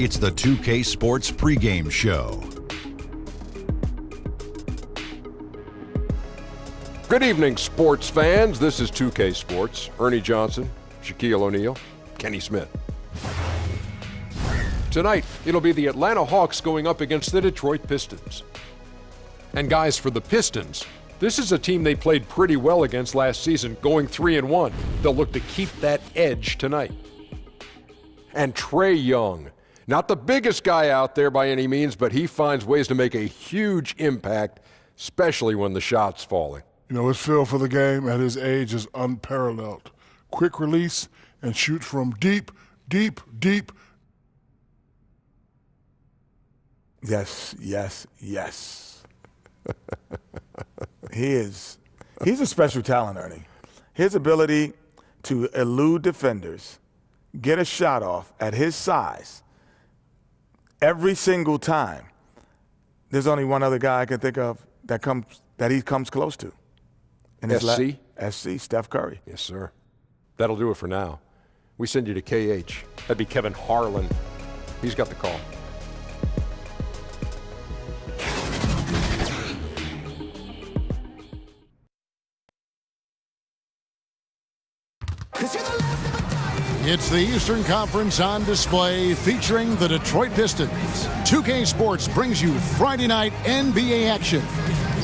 It's the 2K Sports pregame show. Good evening, sports fans. This is 2K Sports. Ernie Johnson, Shaquille O'Neal, Kenny Smith. Tonight, it'll be the Atlanta Hawks going up against the Detroit Pistons. And guys, for the Pistons, this is a team they played pretty well against last season, going 3-1. They'll look to keep that edge tonight. And Trae Young, not the biggest guy out there by any means, but he finds ways to make a huge impact, especially when the shot's falling. You know, his feel for the game at his age is unparalleled. Quick release and shoots from deep, deep, deep. Yes, yes, yes. He's a special talent, Ernie. His ability to elude defenders, get a shot off at his size every single time. There's only one other guy I can think of that he comes close to. And SC? SC, Steph Curry. Yes, sir. That'll do it for now. We send you to KH. That'd be Kevin Harlan. He's got the call. It's the Eastern Conference on display featuring the Detroit Pistons. 2K Sports brings you Friday night NBA action.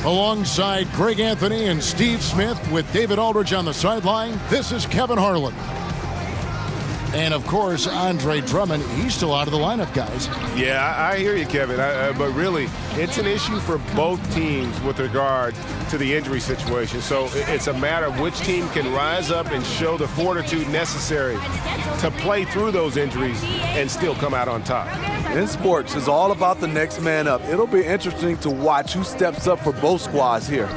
Alongside Greg Anthony and Steve Smith with David Aldridge on the sideline, this is Kevin Harlan. And, of course, Andre Drummond, he's still out of the lineup, guys. Yeah, I hear you, Kevin. But really, it's an issue for both teams with regard to the injury situation. So it's a matter of which team can rise up and show the fortitude necessary to play through those injuries and still come out on top. In sports, it's all about the next man up. It'll be interesting to watch who steps up for both squads here.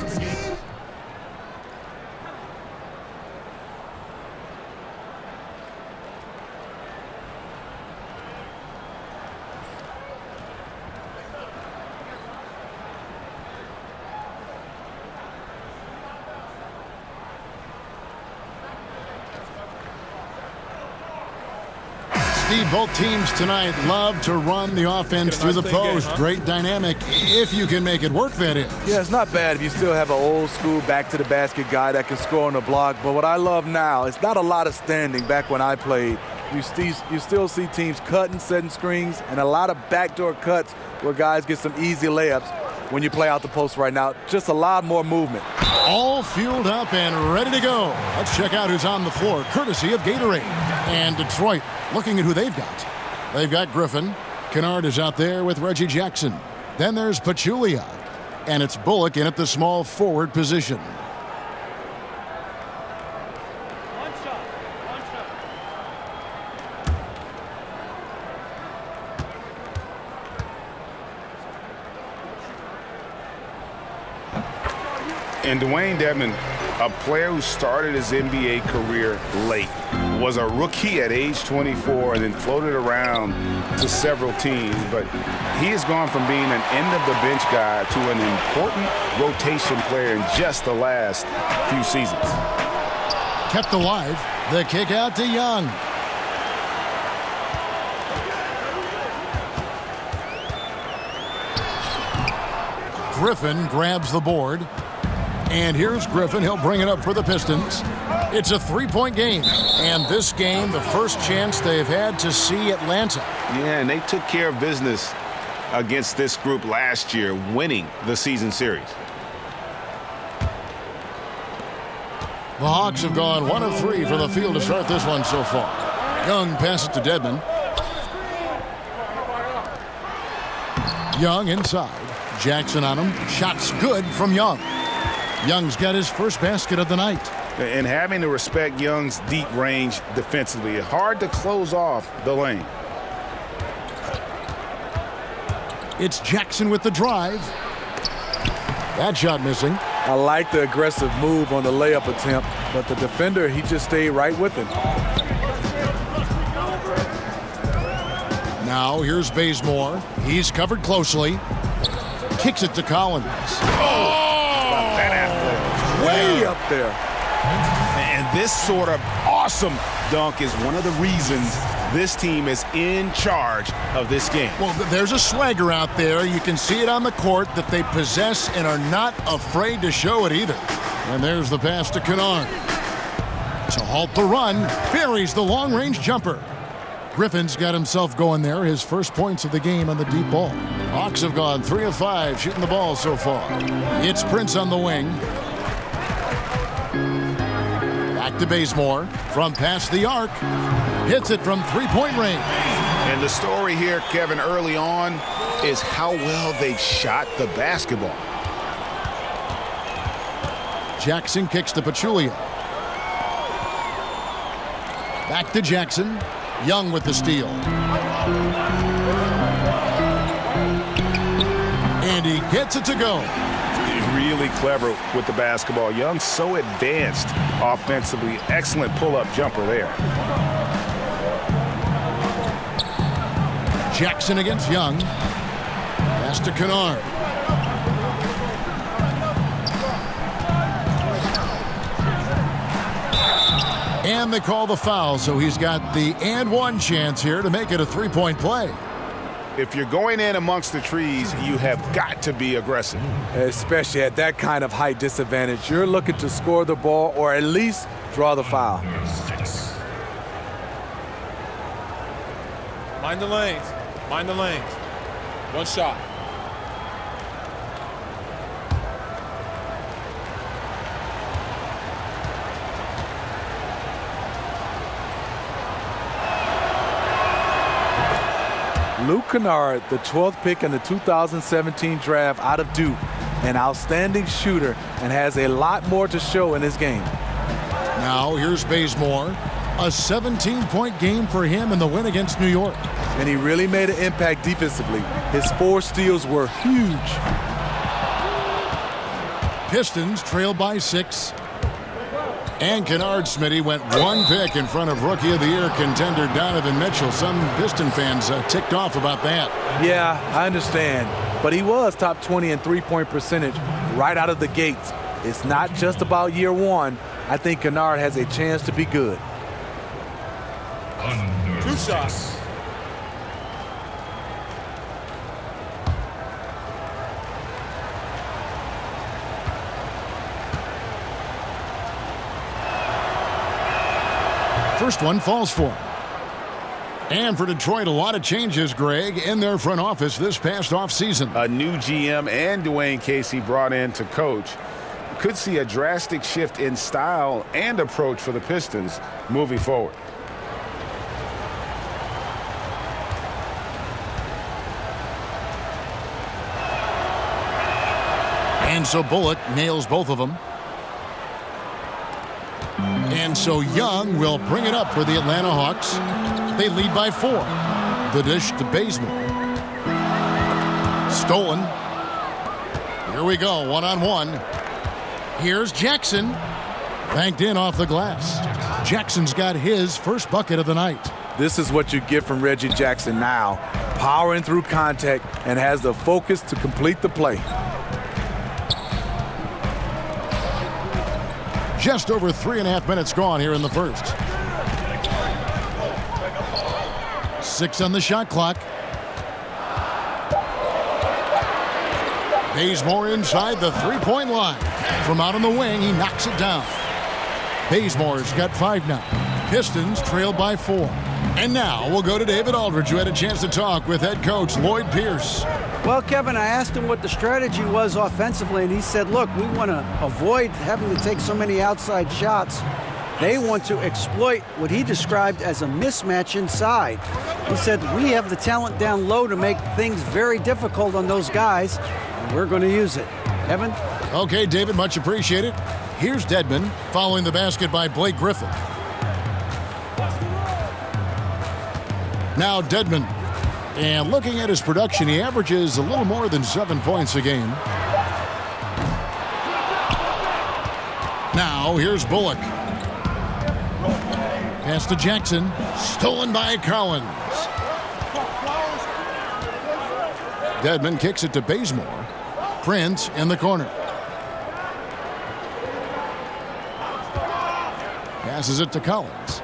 Steve, both teams tonight love to run the offense through the post. Great dynamic, if you can make it work, that is. Yeah, it's not bad if you still have an old-school back-to-the-basket guy that can score on the block. But what I love now, it's not a lot of standing. Back when I played, you still see teams cutting, setting screens, and a lot of backdoor cuts where guys get some easy layups when you play out the post right now. Just a lot more movement. All fueled up and ready to go. Let's check out who's on the floor, courtesy of Gatorade. And Detroit, looking at who they've got. They've got Griffin. Kennard is out there with Reggie Jackson. Then there's Pachulia. And it's Bullock in at the small forward position. And Dwayne Dedmon, a player who started his NBA career late, was a rookie at age 24 and then floated around to several teams. But he has gone from being an end-of-the-bench guy to an important rotation player in just the last few seasons. Kept alive. The kick out to Young. Griffin grabs the board. And here's Griffin. He'll bring it up for the Pistons. It's a three-point game. And this game, the first chance they've had to see Atlanta. Yeah, and they took care of business against this group last year, winning the season series. The Hawks have gone 1 of 3 from the field to start this one so far. Young passes to Dedmon. Young inside. Jackson on him. Shots good from Young. Young's got his first basket of the night. And having to respect Young's deep range defensively, hard to close off the lane. It's Jackson with the drive. That shot missing. I like the aggressive move on the layup attempt, but the defender, he just stayed right with him. Now here's Bazemore. He's covered closely. Kicks it to Collins. Way up there. And this sort of awesome awesome dunk is one of the reasons this team is in charge of this game. Well, there's a swagger out there. You can see it on the court that they possess and are not afraid to show it either. And there's the pass to Kennard. To halt the run, buries the long-range jumper. Griffin's got himself going there, his first points of the game on the deep ball. Hawks have gone 3 of 5 shooting the ball so far. It's Prince on the wing. Back to Bazemore from past the arc. Hits it from three-point range. And the story here, Kevin, early on is how well they've shot the basketball. Jackson kicks to Pachulia. Back to Jackson. Young with the steal. And he gets it to go. Really clever with the basketball. Young so advanced offensively. Excellent pull-up jumper there. Jackson against Young. Pass to Kennard. And they call the foul, so he's got the and one chance here to make it a three-point play. If you're going in amongst the trees, you have got to be aggressive. Especially at that kind of height disadvantage. You're looking to score the ball or at least draw the foul. Mind the lanes. Mind the lanes. One shot. Luke Kennard, the 12th pick in the 2017 draft out of Duke, an outstanding shooter and has a lot more to show in his game. Now here's Bazemore. A 17-point game for him in the win against New York. And he really made an impact defensively. His 4 steals were huge. Pistons trail by 6. And Kennard, Smitty, went 1 pick in front of Rookie of the Year contender Donovan Mitchell. Some Piston fans ticked off about that. Yeah, I understand. But he was top 20 in three-point percentage right out of the gates. It's not just about year one. I think Kennard has a chance to be good. 2 shots. First one falls for him. And for Detroit, a lot of changes, Greg, in their front office this past offseason. A new GM and Dwayne Casey brought in to coach. Could see a drastic shift in style and approach for the Pistons moving forward. And so Bullock nails both of them. And so Young will bring it up for the Atlanta Hawks. They lead by 4. The dish to Bazemore. Stolen. Here we go, one-on-one. Here's Jackson. Banked in off the glass. Jackson's got his first bucket of the night. This is what you get from Reggie Jackson now. Powering through contact and has the focus to complete the play. Just over 3.5 minutes gone here in the first. 6 on the shot clock. Bazemore inside the three-point line. From out on the wing, he knocks it down. Bazemore's got 5 now. Pistons trail by 4. And now we'll go to David Aldridge, who had a chance to talk with head coach Lloyd Pierce. Well, Kevin, I asked him what the strategy was offensively, and he said, look, we want to avoid having to take so many outside shots. They want to exploit what he described as a mismatch inside. He said, we have the talent down low to make things very difficult on those guys, and we're going to use it. Kevin? Okay, David, much appreciated. Here's Dedmon following the basket by Blake Griffin. Now Dedmon. And looking at his production, he averages a little more than 7 points a game. Now, here's Bullock. Pass to Jackson. Stolen by Collins. Dedmon kicks it to Bazemore. Prince in the corner. Passes it to Collins.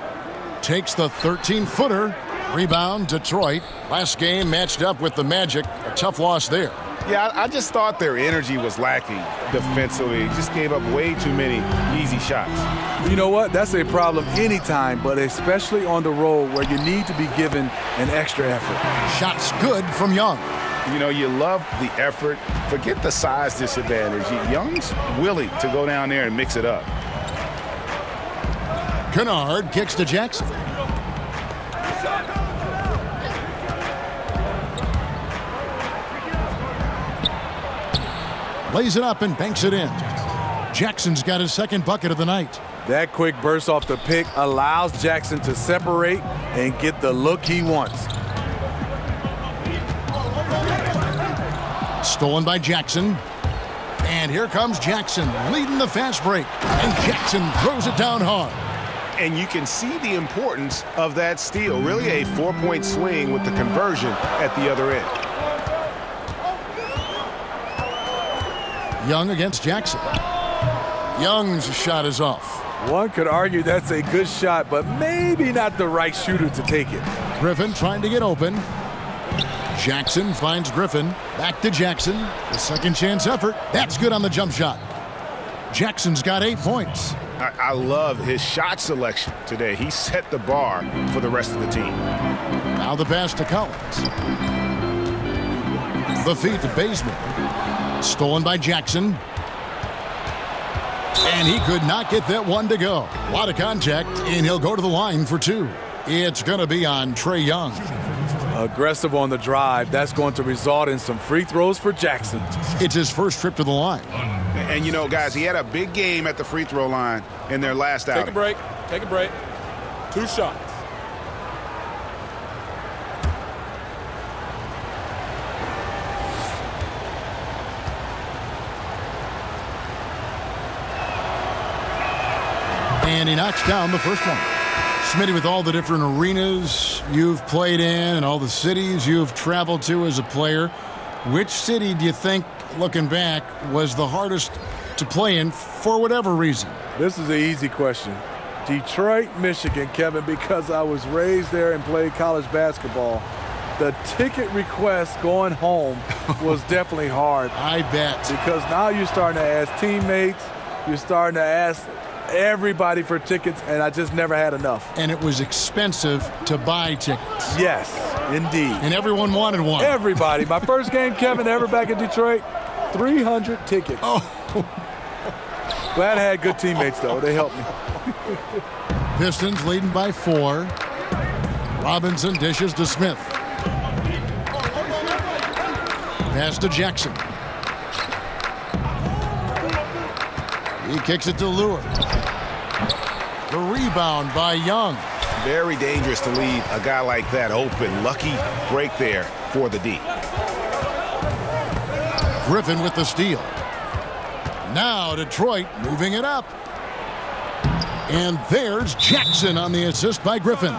takes the 13-footer. Rebound, Detroit. Last game matched up with the Magic. A tough loss there. Yeah, I just thought their energy was lacking defensively. Just gave up way too many easy shots. You know what? That's a problem anytime, but especially on the road where you need to be given an extra effort. Shots good from Young. You know, you love the effort. Forget the size disadvantage. Young's willing to go down there and mix it up. Kennard kicks to Jackson. Lays it up and banks it in. Jackson's got his second bucket of the night. That quick burst off the pick allows Jackson to separate and get the look he wants. Stolen by Jackson. And here comes Jackson leading the fast break. And Jackson throws it down hard. And you can see the importance of that steal. Really a 4-point swing with the conversion at the other end. Young against Jackson. Young's shot is off. One could argue that's a good shot, but maybe not the right shooter to take it. Griffin trying to get open. Jackson finds Griffin. Back to Jackson. The second chance effort. That's good on the jump shot. Jackson's got 8 points. I love his shot selection today. He set the bar for the rest of the team. Now the pass to Collins. The feed to Bazemore. Stolen by Jackson. And he could not get that one to go. A lot of contact, and he'll go to the line for 2. It's going to be on Trae Young. Aggressive on the drive. That's going to result in some free throws for Jackson. It's his first trip to the line. And, you know, guys, he had a big game at the free throw line in their last outing. Take a break. Take a break. 2 shots. And he knocks down the first one. Smitty, with all the different arenas you've played in and all the cities you've traveled to as a player, which city do you think, looking back, was the hardest to play in for whatever reason? This is an easy question. Detroit, Michigan, Kevin, because I was raised there and played college basketball. The ticket request going home was definitely hard. I bet. Because now you're starting to ask teammates, you're starting to ask everybody for tickets, and I just never had enough. And it was expensive to buy tickets. Yes, indeed. And everyone wanted one. Everybody. My first game, Kevin, ever back in Detroit, 300 tickets. Oh. Glad I had good teammates, though. They helped me. Pistons leading by 4. Robinson dishes to Smith. Pass to Jackson. He kicks it to Lure. The rebound by Young. Very dangerous to leave a guy like that open. Lucky break there for the D. Griffin with the steal. Now Detroit moving it up. And there's Jackson on the assist by Griffin.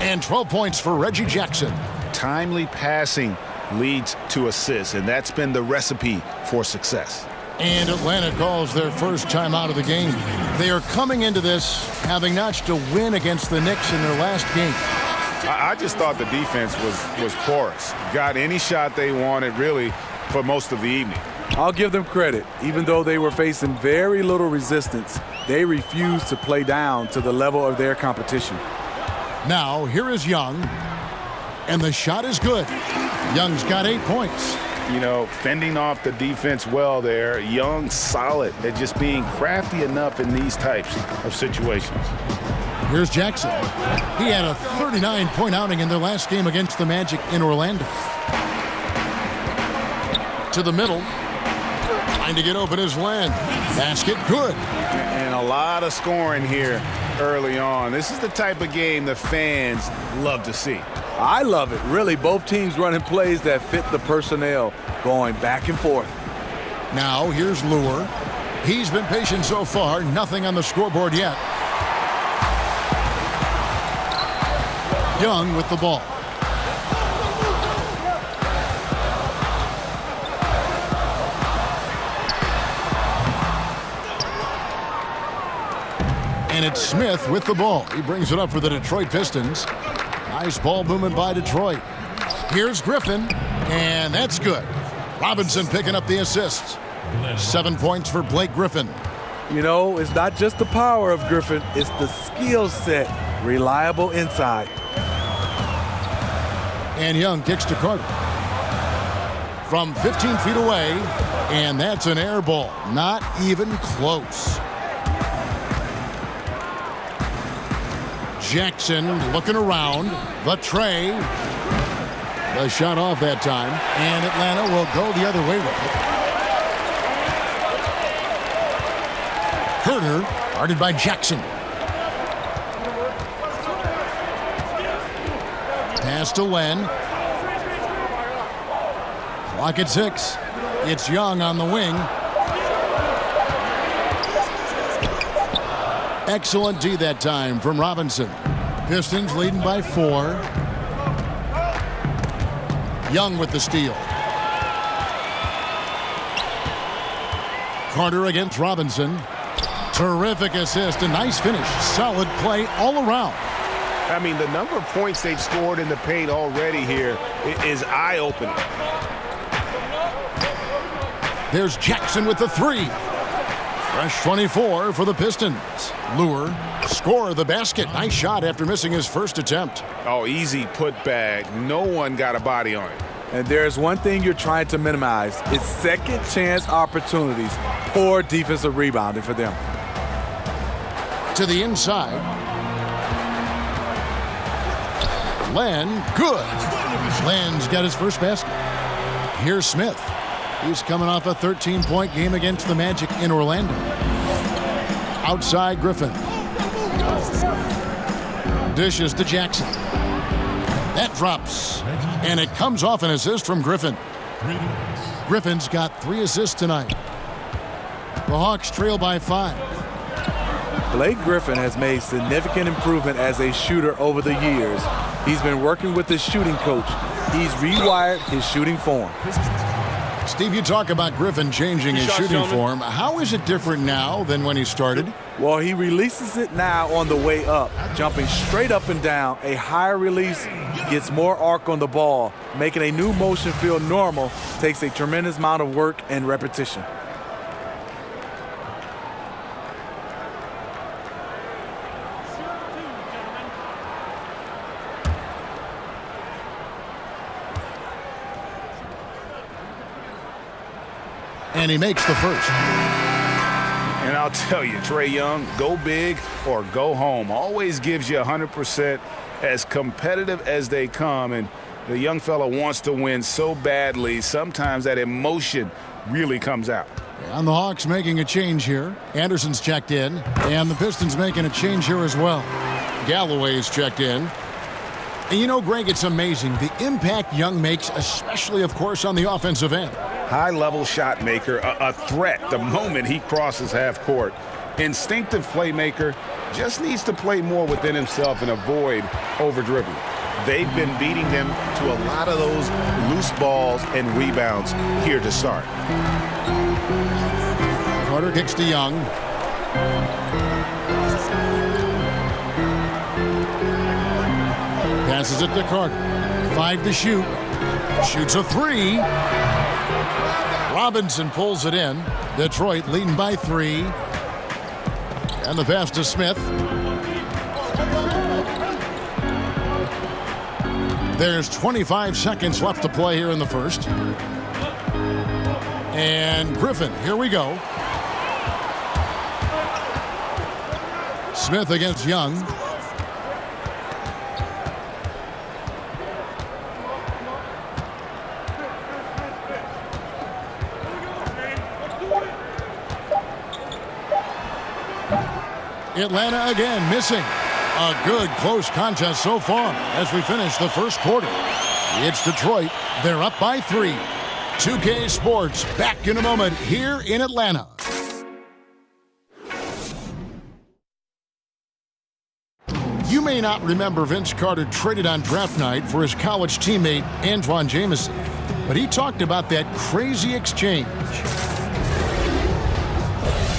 And 12 points for Reggie Jackson. Timely passing leads to assists, and that's been the recipe for success. And Atlanta calls their first time out of the game. They are coming into this having notched a win against the Knicks in their last game. I just thought the defense was porous. Got any shot they wanted, really, for most of the evening. I'll give them credit. Even though they were facing very little resistance, they refused to play down to the level of their competition. Now, here is Young, and the shot is good. Young's got 8 points. You know, fending off the defense well there. Young solid at just being crafty enough in these types of situations. Here's Jackson. He had a 39-point outing in their last game against the Magic in Orlando. To the middle. Trying to get open is Len. Basket good. And a lot of scoring here early on. This is the type of game the fans love to see. I love it. Really, both teams running plays that fit the personnel, going back and forth. Now, here's Lure. He's been patient so far. Nothing on the scoreboard yet. Young with the ball. And it's Smith with the ball. He brings it up for the Detroit Pistons. Nice ball movement by Detroit. Here's Griffin, and that's good. Robinson picking up the assists. 7 points for Blake Griffin. You know, it's not just the power of Griffin, it's the skill set. Reliable inside. And Young kicks to Carter. From 15 feet away, and that's an air ball. Not even close. Jackson looking around. The tray. The shot off that time. And Atlanta will go the other way with it. Herter, guarded by Jackson. Pass to Len. Clock at 6. It's Young on the wing. Excellent D that time from Robinson. Pistons leading by 4. Young with the steal. Carter against Robinson. Terrific assist, a nice finish. Solid play all around. I mean, the number of points they've scored in the paint already here is eye-opening. There's Jackson with the 3. Fresh 24 for the Pistons. Lure, score the basket. Nice shot after missing his first attempt. Oh, easy putback. No one got a body on it. And there's one thing you're trying to minimize. It's second chance opportunities. Poor defensive rebounding for them. To the inside. Len, good. Len's got his first basket. Here's Smith. He's coming off a 13-point game against the Magic in Orlando. Outside Griffin. Dishes to Jackson. That drops. And it comes off an assist from Griffin. Griffin's got 3 assists tonight. The Hawks trail by 5. Blake Griffin has made significant improvement as a shooter over the years. He's been working with his shooting coach. He's rewired his shooting form. Steve, you talk about Griffin changing his shooting form. How is it different now than when he started? Well, he releases it now on the way up, jumping straight up and down. A higher release gets more arc on the ball. Making a new motion feel normal takes a tremendous amount of work and repetition. And he makes the first. And I'll tell you, Trae Young, go big or go home. Always gives you 100%, as competitive as they come. And the young fella wants to win so badly, sometimes that emotion really comes out. And the Hawks making a change here. Anderson's checked in. And the Pistons making a change here as well. Galloway's checked in. And you know, Greg, it's amazing the impact Young makes, especially, of course, on the offensive end. High-level shot maker, a threat the moment he crosses half court. Instinctive playmaker, just needs to play more within himself and avoid over-dribbling. They've been beating them to a lot of those loose balls and rebounds here to start. Carter kicks to Young. Passes it to Carter. 5 to shoot. Shoots a 3. Robinson pulls it in. Detroit leading by 3. And the pass to Smith. There's 25 seconds left to play here in the first. And Griffin, here we go. Smith against Young. Atlanta again missing. A good close contest so far as we finish the first quarter. It's Detroit. They're up by 3. 2K Sports back in a moment here in Atlanta. You may not remember Vince Carter traded on draft night for his college teammate Antoine Jamison, but he talked about that crazy exchange.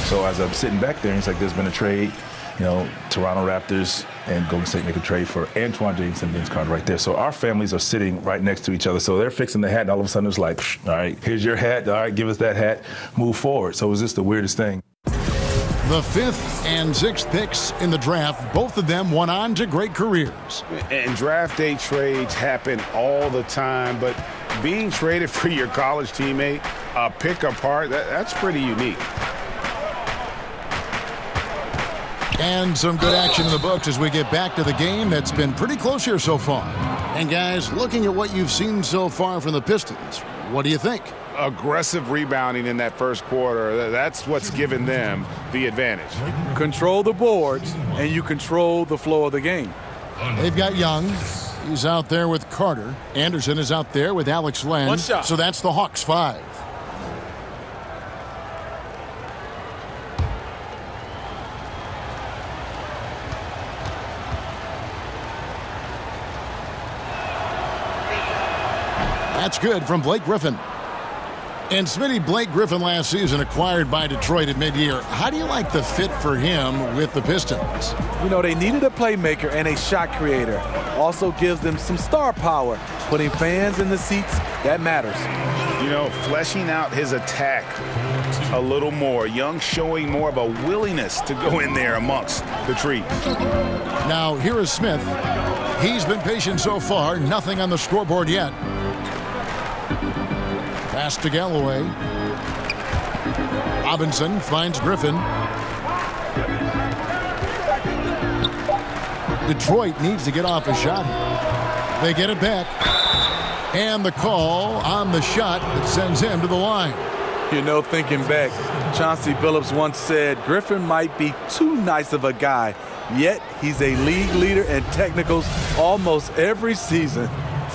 So as I'm sitting back there, he's like, there's been a trade Toronto Raptors and Golden State make a trade for Antoine James and Vince Carter right there. So our families are sitting right next to each other. So they're fixing the hat, and all of a sudden it's like, all right, here's your hat. All right, give us that hat. Move forward. So it was just the weirdest thing. The 5th and 6th picks in the draft, both of them went on to great careers. And draft day trades happen all the time, but being traded for your college teammate, a pick apart, that's pretty unique. And some good action in the books as we get back to the game that's been pretty close here so far. And guys, looking at what you've seen so far from the Pistons, what do you think? Aggressive rebounding in that first quarter, that's what's given them the advantage. Control the boards, and you control the flow of the game. They've got Young. He's out there with Carter. Anderson is out there with Alex Len. One shot. So that's the Hawks 5. That's good from Blake Griffin. And Smitty, Blake Griffin last season acquired by Detroit at mid-year. How do you like the fit for him with the Pistons? They needed a playmaker and a shot creator. Also gives them some star power. Putting fans in the seats, that matters. Fleshing out his attack a little more. Young showing more of a willingness to go in there amongst the trees. Now, here is Smith. He's been patient so far. Nothing on the scoreboard yet. Pass to Galloway. Robinson finds Griffin. Detroit needs to get off a shot here. They get it back. And the call on the shot that sends him to the line. Thinking back, Chauncey Billups once said, Griffin might be too nice of a guy, yet he's a league leader in technicals almost every season.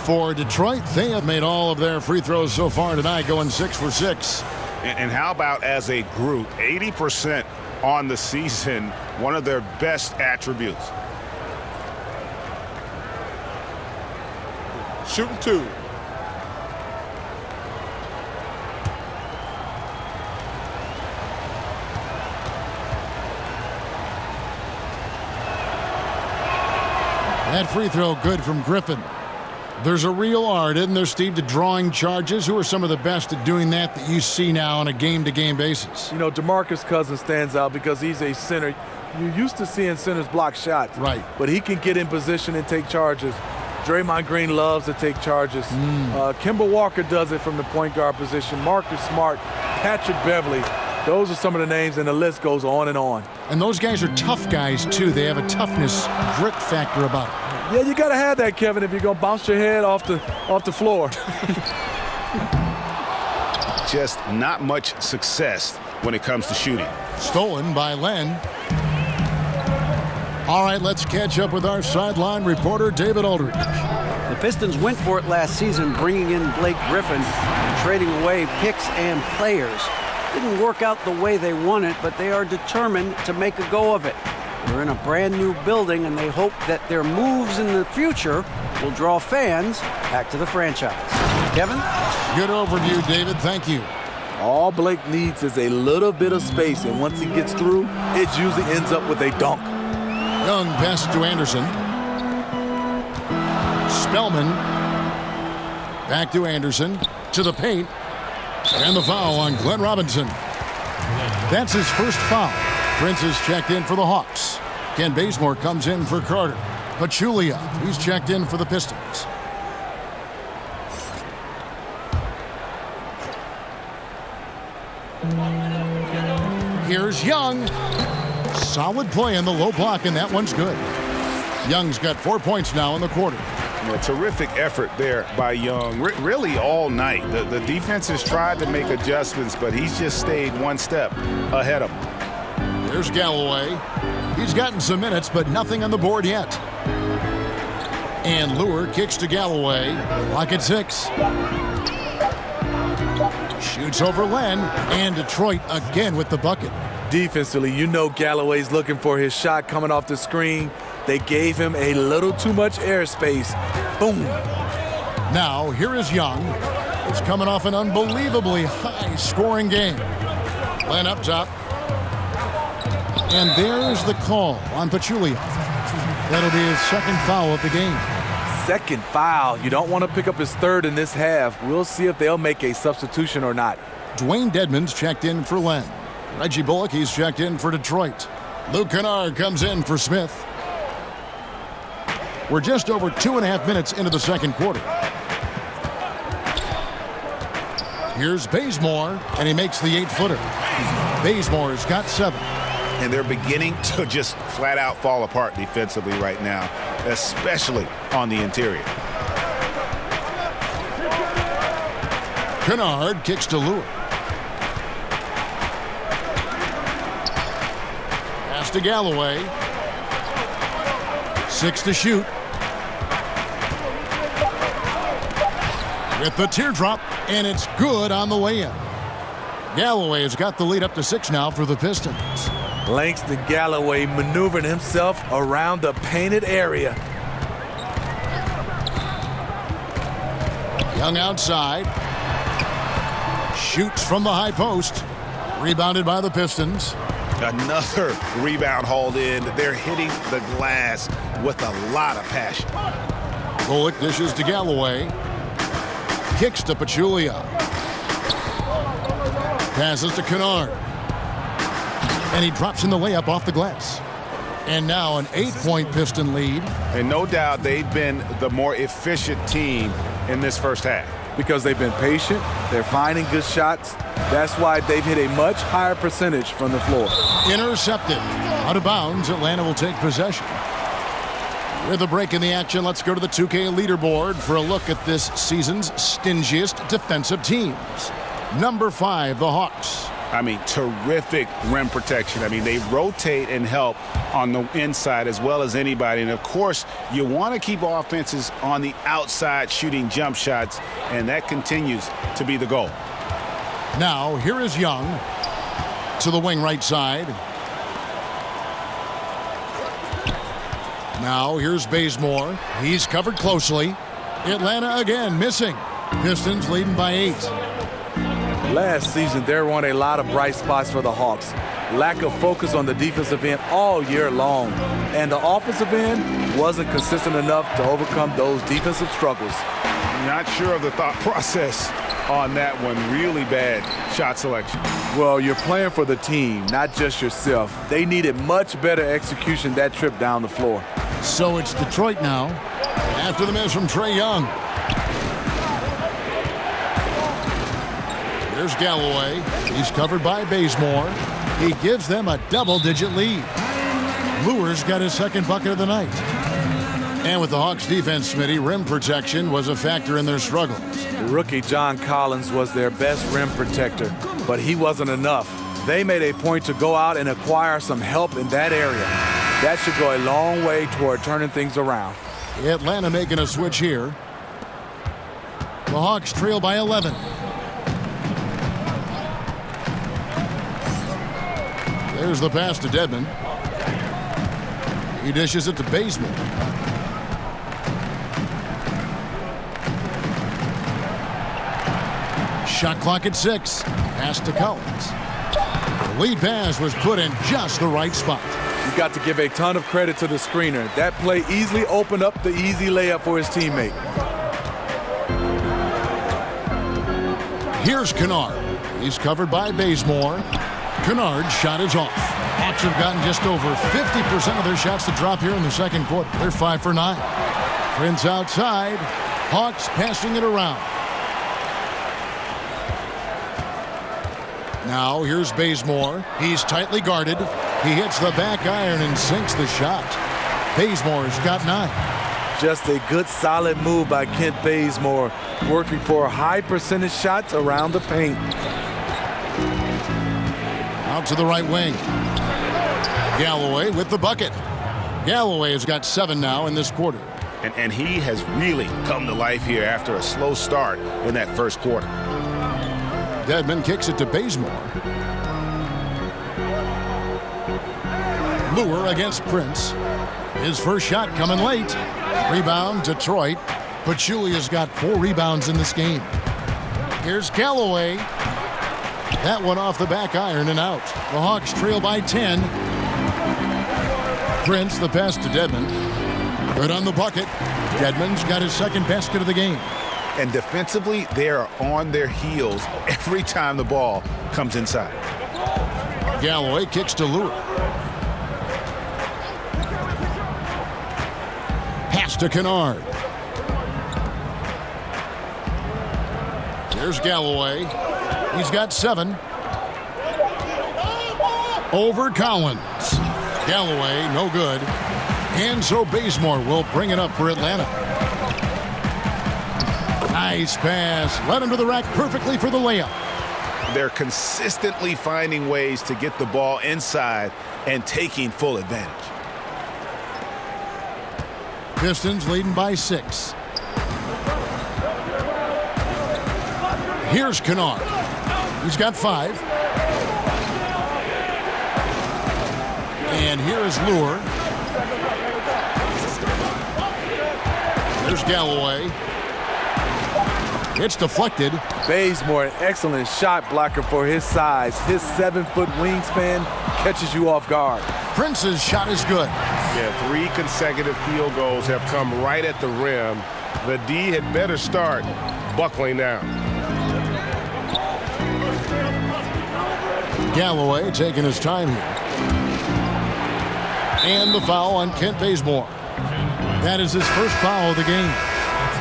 For Detroit, they have made all of their free throws so far tonight, going 6 for 6. And how about as a group, 80% on the season, one of their best attributes. Shooting 2. That free throw good from Griffin. There's a real art, isn't there, Steve, to drawing charges? Who are some of the best at doing that you see now on a game-to-game basis? DeMarcus Cousins stands out because he's a center. You're used to seeing centers block shots. Right. But he can get in position and take charges. Draymond Green loves to take charges. Kemba Walker does it from the point guard position. Marcus Smart, Patrick Beverly. Those are some of the names, and the list goes on and on. And those guys are tough guys, too. They have a toughness, grit factor about them. Yeah, you got to have that, Kevin, if you're going to bounce your head off the floor. Just not much success when it comes to shooting. Stolen by Len. All right, let's catch up with our sideline reporter, David Aldridge. The Pistons went for it last season, bringing in Blake Griffin and trading away picks and players. Didn't work out the way they wanted, but they are determined to make a go of it. They're in a brand new building, and they hope that their moves in the future will draw fans back to the franchise. Kevin? Good overview, David. Thank you. All Blake needs is a little bit of space, and once he gets through, it usually ends up with a dunk. Young pass to Anderson. Spellman. Back to Anderson. To the paint. And the foul on Glenn Robinson. That's his first foul. Prince is checked in for the Hawks. Ken Bazemore comes in for Carter. Pachulia, he's checked in for the Pistons. Here's Young. Solid play in the low block, and that one's good. Young's got 4 points now in the quarter. A terrific effort there by Young, really all night. The defense has tried to make adjustments, but he's just stayed one step ahead of them. There's Galloway. He's gotten some minutes, but nothing on the board yet. And Lure kicks to Galloway. Clock at 6. Shoots over Len, and Detroit again with the bucket. Defensively, Galloway's looking for his shot coming off the screen. They gave him a little too much airspace. Boom. Now, here is Young. It's coming off an unbelievably high-scoring game. Len up top. And there's the call on Pachulia. That'll be his second foul of the game. Second foul. You don't want to pick up his third in this half. We'll see if they'll make a substitution or not. Dwayne Dedmon's checked in for Len. Reggie Bullock, he's checked in for Detroit. Luke Kennard comes in for Smith. We're just over 2.5 minutes into the second quarter. Here's Bazemore, and he makes the 8-footer. Bazemore's got 7. And they're beginning to just flat out fall apart defensively right now, especially on the interior. Kennard kicks to Lure. Pass to Galloway. 6 to shoot. With the teardrop, and it's good on the way in. Galloway has got the lead up to 6 now for the Pistons. Langston Galloway maneuvering himself around the painted area. Young outside. Shoots from the high post. Rebounded by the Pistons. Another rebound hauled in. They're hitting the glass with a lot of passion. Bullock dishes to Galloway. Kicks to Pachulia. Passes to Kennard. And he drops in the layup off the glass. And now an 8-point Piston lead. And no doubt they've been the more efficient team in this first half. Because they've been patient, they're finding good shots. That's why they've hit a much higher percentage from the floor. Intercepted. Out of bounds, Atlanta will take possession. With a break in the action, let's go to the 2K leaderboard for a look at this season's stingiest defensive teams. Number 5, the Hawks. I mean, terrific rim protection. I mean, they rotate and help on the inside as well as anybody. And, of course, you want to keep offenses on the outside shooting jump shots, and that continues to be the goal. Now, here is Young to the wing right side. Now, here's Bazemore. He's covered closely. Atlanta again missing. Pistons leading by 8. Last season, there weren't a lot of bright spots for the Hawks. Lack of focus on the defensive end all year long. And the offensive end wasn't consistent enough to overcome those defensive struggles. Not sure of the thought process on that one. Really bad shot selection. Well, you're playing for the team, not just yourself. They needed much better execution that trip down the floor. So it's Detroit now. After the miss from Trae Young. There's Galloway. He's covered by Bazemore. He gives them a double-digit lead. Lure's got his second bucket of the night. And with the Hawks defense, Smitty, rim protection was a factor in their struggles. Rookie John Collins was their best rim protector, but he wasn't enough. They made a point to go out and acquire some help in that area. That should go a long way toward turning things around. Atlanta making a switch here. The Hawks trail by 11. There's the pass to Dedmon. He dishes it to Bazemore. Shot clock at 6. Pass to Collins. The lead pass was put in just the right spot. You've got to give a ton of credit to the screener. That play easily opened up the easy layup for his teammate. Here's Kennard. He's covered by Bazemore. Kennard's shot is off. Hawks have gotten just over 50% of their shots to drop here in the second quarter. They're 5 for 9. Prince outside. Hawks passing it around. Now here's Bazemore. He's tightly guarded. He hits the back iron and sinks the shot. Bazemore's got 9. Just a good solid move by Kent Bazemore, working for high percentage shots around the paint. Out to the right wing. Galloway with the bucket. Galloway has got 7 now in this quarter. And he has really come to life here after a slow start in that first quarter. Dedmon kicks it to Bazemore. Lure against Prince. His first shot coming late. Rebound, Detroit. Pachulia's got 4 rebounds in this game. Here's Galloway. That one off the back iron and out. The Hawks trail by 10. Prince, the pass to Dedmon. Good on the bucket. Dedmon's got his second basket of the game. And defensively, they are on their heels every time the ball comes inside. Galloway kicks to Lure. Pass to Kennard. Here's Galloway. He's got 7. Over Collins. Galloway, no good. And so Bazemore will bring it up for Atlanta. Nice pass. Led him to the rack perfectly for the layup. They're consistently finding ways to get the ball inside and taking full advantage. Pistons leading by 6. Here's Kennard. He's got 5. And here is Lure. There's Galloway. It's deflected. Bazemore, an excellent shot blocker for his size. His 7-foot wingspan catches you off guard. Prince's shot is good. Yeah, 3 consecutive field goals have come right at the rim. The D had better start buckling down. Galloway taking his time here. And the foul on Kent Bazemore. That is his first foul of the game.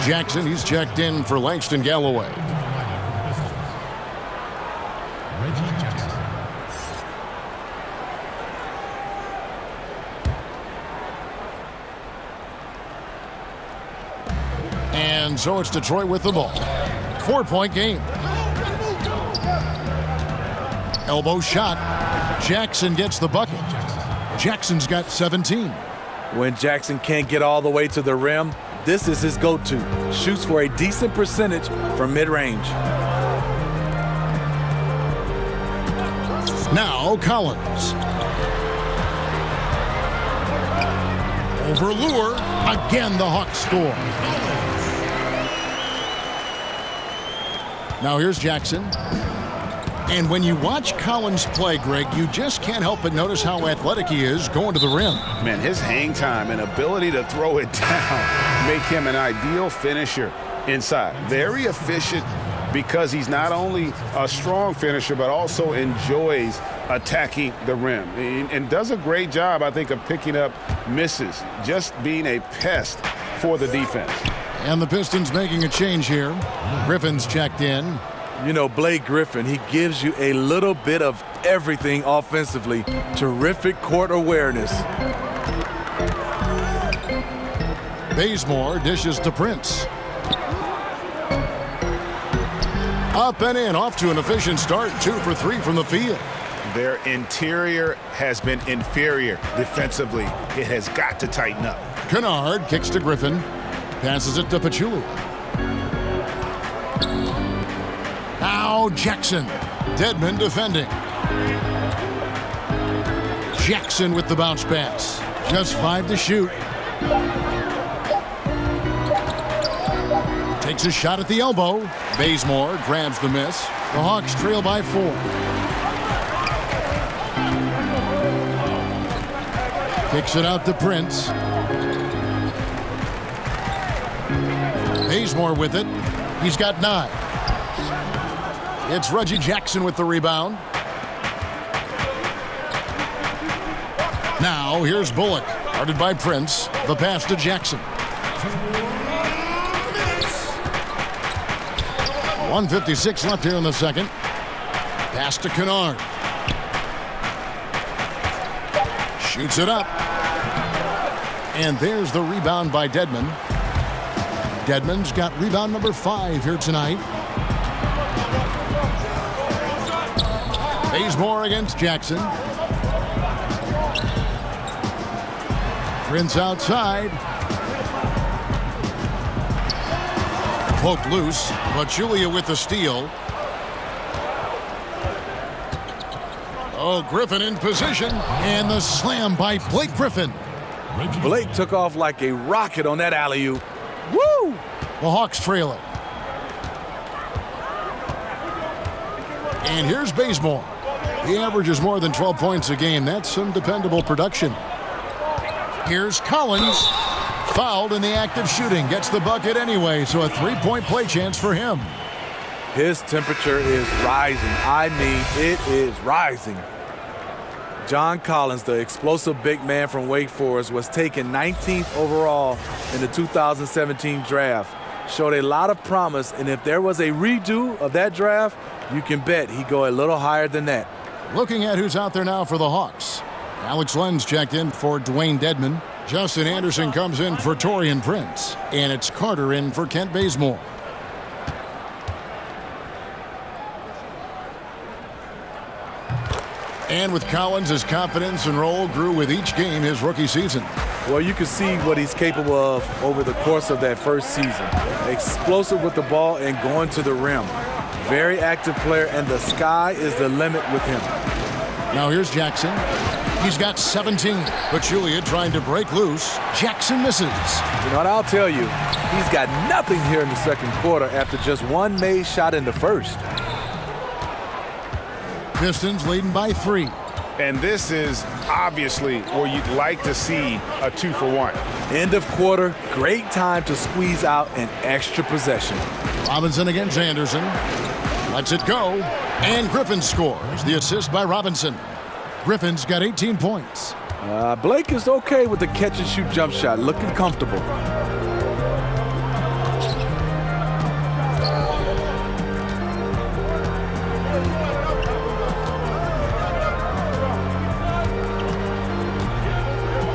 Jackson, he's checked in for Langston Galloway. And so it's Detroit with the ball. 4-point game. Elbow shot. Jackson gets the bucket. Jackson's got 17. When Jackson can't get all the way to the rim, this is his go-to. Shoots for a decent percentage from mid-range. Now Collins. Over Lure. Again, the Hawks score. Now here's Jackson. And when you watch Collins play, Greg, you just can't help but notice how athletic he is going to the rim. Man, his hang time and ability to throw it down make him an ideal finisher inside. Very efficient because he's not only a strong finisher, but also enjoys attacking the rim. And does a great job, I think, of picking up misses, just being a pest for the defense. And the Pistons making a change here. Griffin's checked in. You know, Blake Griffin, he gives you a little bit of everything offensively. Terrific court awareness. Bazemore dishes to Prince. Up and in, off to an efficient start. 2 for 3 from the field. Their interior has been inferior defensively. It has got to tighten up. Kennard kicks to Griffin. Passes it to Pachulia. Now Jackson. Dedmon defending. Jackson with the bounce pass. Just 5 to shoot. Takes a shot at the elbow. Bazemore grabs the miss. The Hawks trail by 4. Kicks it out to Prince. Bazemore with it. He's got 9. It's Reggie Jackson with the rebound. Now here's Bullock. Guarded by Prince. The pass to Jackson. 1:56 left here in the second. Pass to Kennard. Shoots it up. And there's the rebound by Dedmon. Dedmon's got rebound number 5 here tonight. Bazemore against Jackson. Prince outside. Poked loose. Pachulia with the steal. Oh, Griffin in position. And the slam by Blake Griffin. Blake took off like a rocket on that alley-oop. Woo! The Hawks trail it. And here's Bazemore. He averages more than 12 points a game. That's some dependable production. Here's Collins. Fouled in the act of shooting. Gets the bucket anyway, so a three-point play chance for him. His temperature is rising. I mean, it is rising. John Collins, the explosive big man from Wake Forest, was taken 19th overall in the 2017 draft. Showed a lot of promise, and if there was a redo of that draft, you can bet he'd go a little higher than that. Looking at who's out there now for the Hawks. Alex Lenz checked in for Dwayne Dedman. Justin Anderson comes in for Taurean Prince. And it's Carter in for Kent Bazemore. And with Collins, his confidence and role grew with each game his rookie season. Well, you can see what he's capable of over the course of that first season. Explosive with the ball and going to the rim. Very active player, and the sky is the limit with him. Now here's Jackson. He's got 17. But Julia trying to break loose. Jackson misses. You know what I'll tell you? He's got nothing here in the second quarter after just one made shot in the first. Pistons leading by 3. And this is obviously where you'd like to see a 2-for-1. End of quarter, great time to squeeze out an extra possession. Robinson against Anderson. Lets it go. And Griffin scores. The assist by Robinson. Griffin's got 18 points. Blake is okay with the catch-and-shoot jump shot, looking comfortable.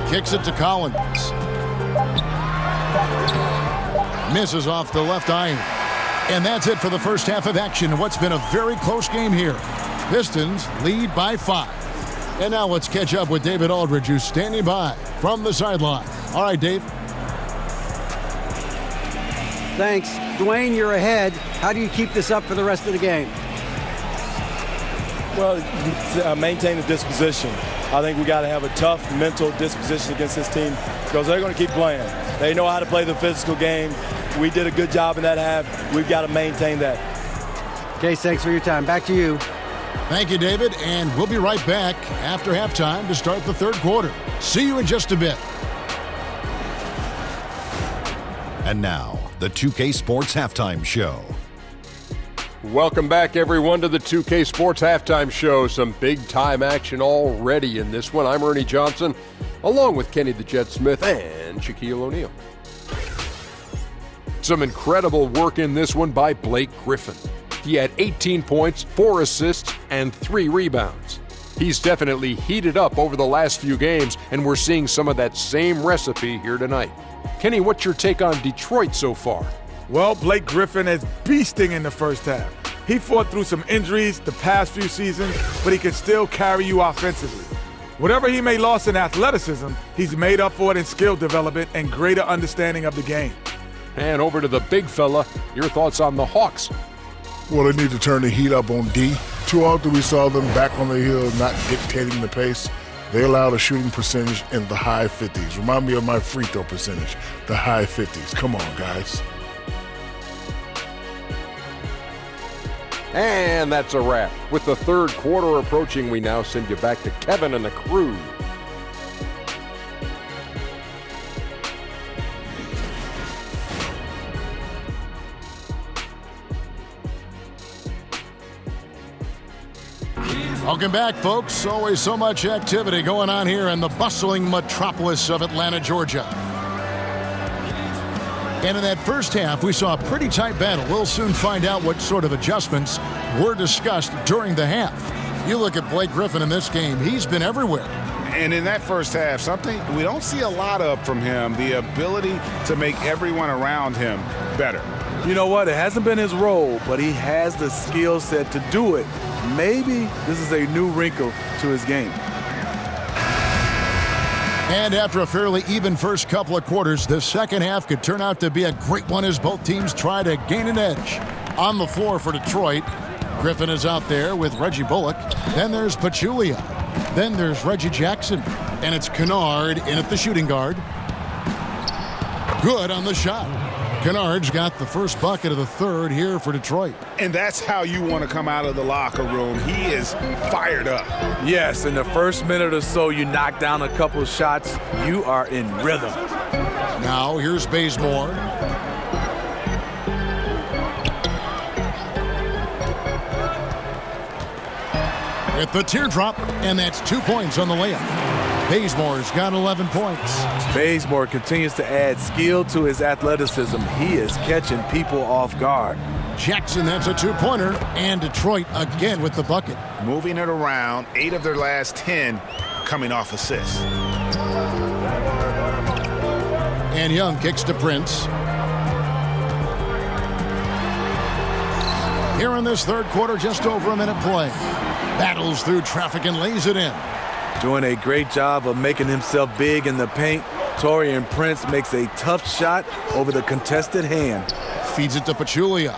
Kicks it to Collins. Misses off the left iron. And that's it for the first half of action in what's been a very close game here. Pistons lead by 5. And now let's catch up with David Aldridge, who's standing by from the sideline. All right, Dave. Thanks. Dwayne, you're ahead. How do you keep this up for the rest of the game? Well, maintain the disposition. I think we got to have a tough mental disposition against this team because they're going to keep playing. They know how to play the physical game. We did a good job in that half. We've got to maintain that. Okay, thanks for your time. Back to you. Thank you, David, and we'll be right back after halftime to start the third quarter. See you in just a bit. And now, the 2K Sports Halftime Show. Welcome back, everyone, to the 2K Sports Halftime Show. Some big-time action already in this one. I'm Ernie Johnson, along with Kenny the Jet Smith and Shaquille O'Neal. Some incredible work in this one by Blake Griffin. He had 18 points, 4 assists, and 3 rebounds. He's definitely heated up over the last few games, and we're seeing some of that same recipe here tonight. Kenny, what's your take on Detroit so far? Well, Blake Griffin is beasting in the first half. He fought through some injuries the past few seasons, but he can still carry you offensively. Whatever he may lost in athleticism, he's made up for it in skill development and greater understanding of the game. And over to the big fella, your thoughts on the Hawks? Well, they need to turn the heat up on D. Too often we saw them back on the hill, not dictating the pace. They allowed a shooting percentage in the high 50s. Remind me of my free throw percentage, the high 50s. Come on, guys. And that's a wrap. With the third quarter approaching, we now send you back to Kevin and the crew. Welcome back, folks. Always so much activity going on here in the bustling metropolis of Atlanta, Georgia. And in that first half, we saw a pretty tight battle. We'll soon find out what sort of adjustments were discussed during the half. You look at Blake Griffin in this game, he's been everywhere. And in that first half, something we don't see a lot of from him, the ability to make everyone around him better. You know what? It hasn't been his role, but he has the skill set to do it. Maybe this is a new wrinkle to his game. And after a fairly even first couple of quarters, the second half could turn out to be a great one as both teams try to gain an edge. On the floor for Detroit, Griffin is out there with Reggie Bullock. Then there's Pachulia. Then there's Reggie Jackson. And it's Kennard in at the shooting guard. Good on the shot. Kennard's got the first bucket of the third here for Detroit. And that's how you want to come out of the locker room. He is fired up. Yes, in the first minute or so, you knock down a couple of shots. You are in rhythm. Now here's Bazemore. With the teardrop, and that's 2 points on the layup. Bazemore's got 11 points. Bazemore continues to add skill to his athleticism. He is catching people off guard. Jackson, that's a 2-pointer, and Detroit again with the bucket. Moving it around, 8 of their last 10 coming off assists. And Young kicks to Prince. Here in this third quarter, just over a minute play. Battles through traffic and lays it in. Doing a great job of making himself big in the paint. Taurean Prince makes a tough shot over the contested hand. Feeds it to Pachulia.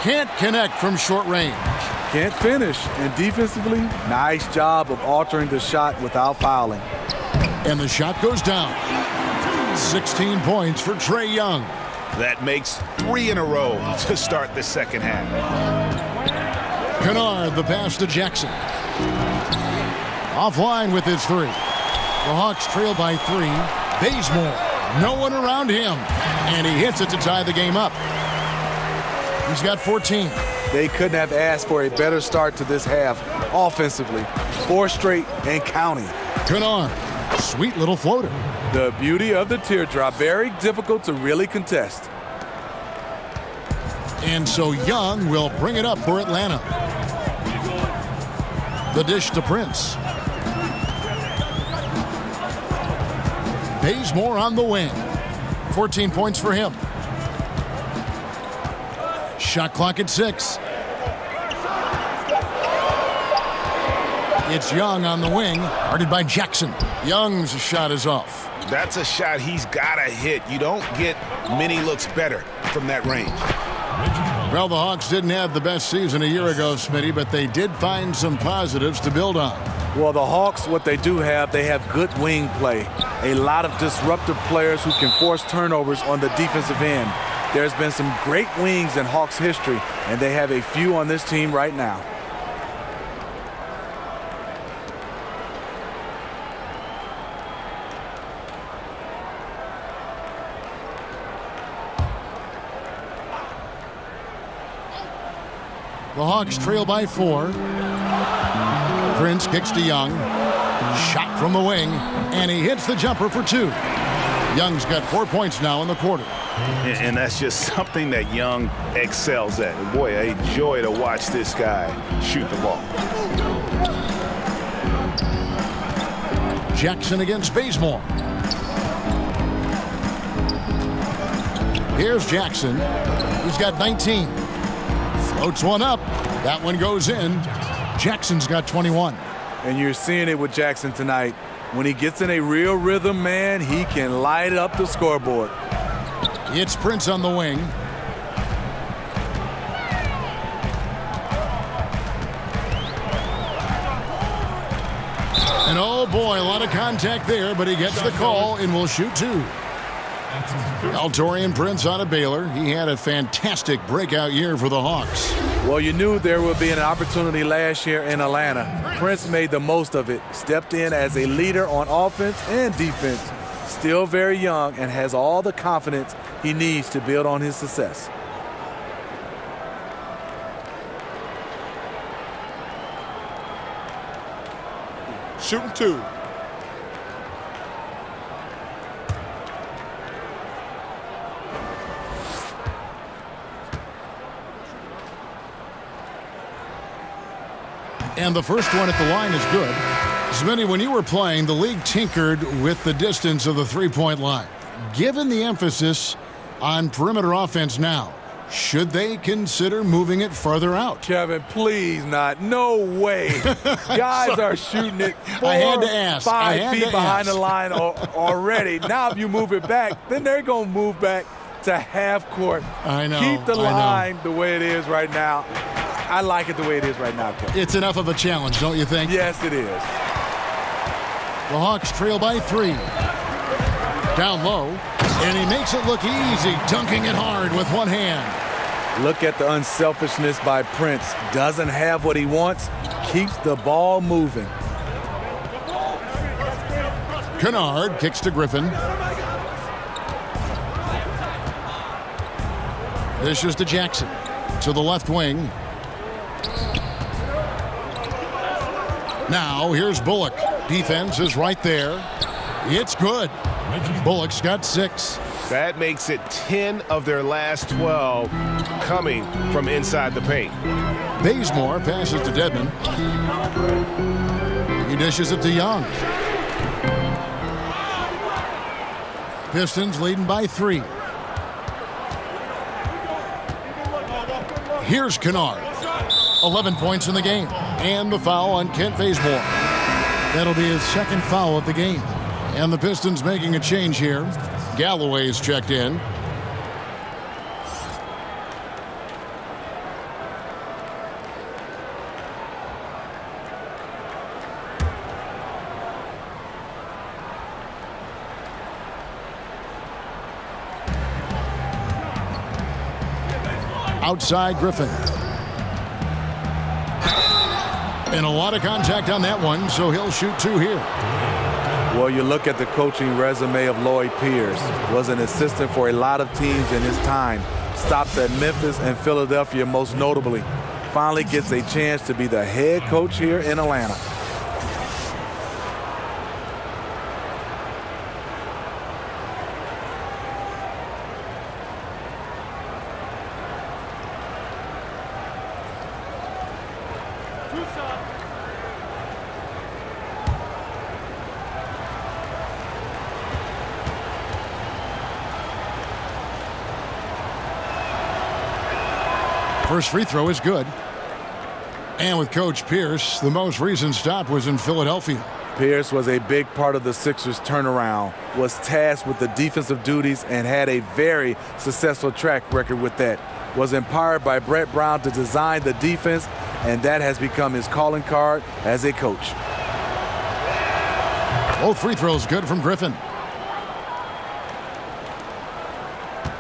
Can't connect from short range. Can't finish. And defensively, nice job of altering the shot without fouling. And the shot goes down. 16 points for Trae Young. That makes 3 in a row to start the second half. Kennard, the pass to Jackson. Offline with his 3. The Hawks trail by 3. Bazemore, no one around him. And he hits it to tie the game up. He's got 14. They couldn't have asked for a better start to this half offensively. 4 straight and counting. Kennard, sweet little floater. The beauty of the teardrop, very difficult to really contest. And so Young will bring it up for Atlanta. The dish to Prince. Bazemore on the wing. 14 points for him. Shot clock at 6. It's Young on the wing, guarded by Jackson. Young's shot is off. That's a shot he's got to hit. You don't get many looks better from that range. Well, the Hawks didn't have the best season a year ago, Smitty, but they did find some positives to build on. Well, the Hawks, what they do have, they have good wing play. A lot of disruptive players who can force turnovers on the defensive end. There's been some great wings in Hawks history, and they have a few on this team right now. The Hawks trail by 4. Prince kicks to Young. Shot from the wing, and he hits the jumper for 2. Young's got 4 points now in the quarter. And that's just something that Young excels at. Boy, a joy to watch this guy shoot the ball. Jackson against Bazemore. Here's Jackson. He's got 19. Floats one up. That one goes in. Jackson's got 21. And you're seeing it with Jackson tonight. When he gets in a real rhythm, man, he can light up the scoreboard. It's Prince on the wing. And oh boy, a lot of contact there, but he gets the call and will shoot 2. Taurean Prince out of Baylor. He had a fantastic breakout year for the Hawks. Well, you knew there would be an opportunity last year in Atlanta. Prince made the most of it, stepped in as a leader on offense and defense. Still very young and has all the confidence he needs to build on his success. Shooting 2. And the first one at the line is good. Smitty, when you were playing, the league tinkered with the distance of the three-point line. Given the emphasis on perimeter offense now, should they consider moving it further out? Kevin, please not. No way. Guys are shooting it 4 I had to ask. 5 feet behind the line already. Now if you move it back, then they're going to move back to half court. I know. Keep the line the way it is right now. I like it the way it is right now, Kevin. It's enough of a challenge, don't you think? Yes, it is. The Hawks trail by 3. Down low, and he makes it look easy, dunking it hard with one hand. Look at the unselfishness by Prince. Doesn't have what he wants, keeps the ball moving. Kennard kicks to Griffin. This is to Jackson. To the left wing. Now here's Bullock. Defense is right there. It's good. Bullock's got 6. That makes it 10 of their last 12 coming from inside the paint. Bazemore passes to Dedmon. He dishes it to Young. Pistons leading by 3. Here's Kennard. 11 points in the game. And the foul on Kent Bazemore. That'll be his second foul of the game. And the Pistons making a change here. Galloway's checked in. Outside Griffin. And a lot of contact on that one, so he'll shoot 2 here. Well, you look at the coaching resume of Lloyd Pierce. Was an assistant for a lot of teams in his time. Stops at Memphis and Philadelphia most notably. Finally gets a chance to be the head coach here in Atlanta. First free throw is good. And with Coach Pierce, the most recent stop was in Philadelphia. Pierce was a big part of the Sixers' turnaround, was tasked with the defensive duties and had a very successful track record with that. Was empowered by Brett Brown to design the defense, and that has become his calling card as a coach. Both free throws good from Griffin.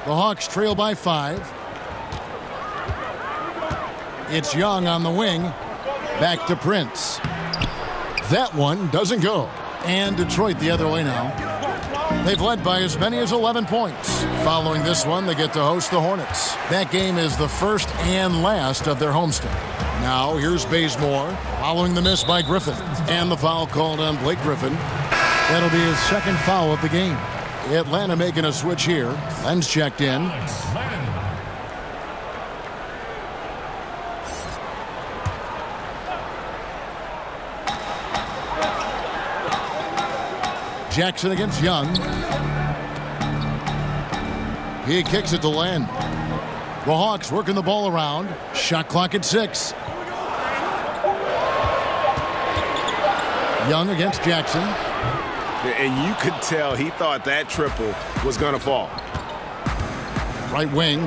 The Hawks trail by 5. It's Young on the wing. Back to Prince. That one doesn't go. And Detroit the other way now. They've led by as many as 11 points. Following this one, they get to host the Hornets. That game is the first and last of their homestand. Now here's Bazemore following the miss by Griffin. And the foul called on Blake Griffin. That'll be his second foul of the game. Atlanta making a switch here. Len's checked in. Jackson against Young. He kicks it to Len. The Hawks working the ball around. Shot clock at 6. Young against Jackson. And you could tell he thought that triple was going to fall. Right wing.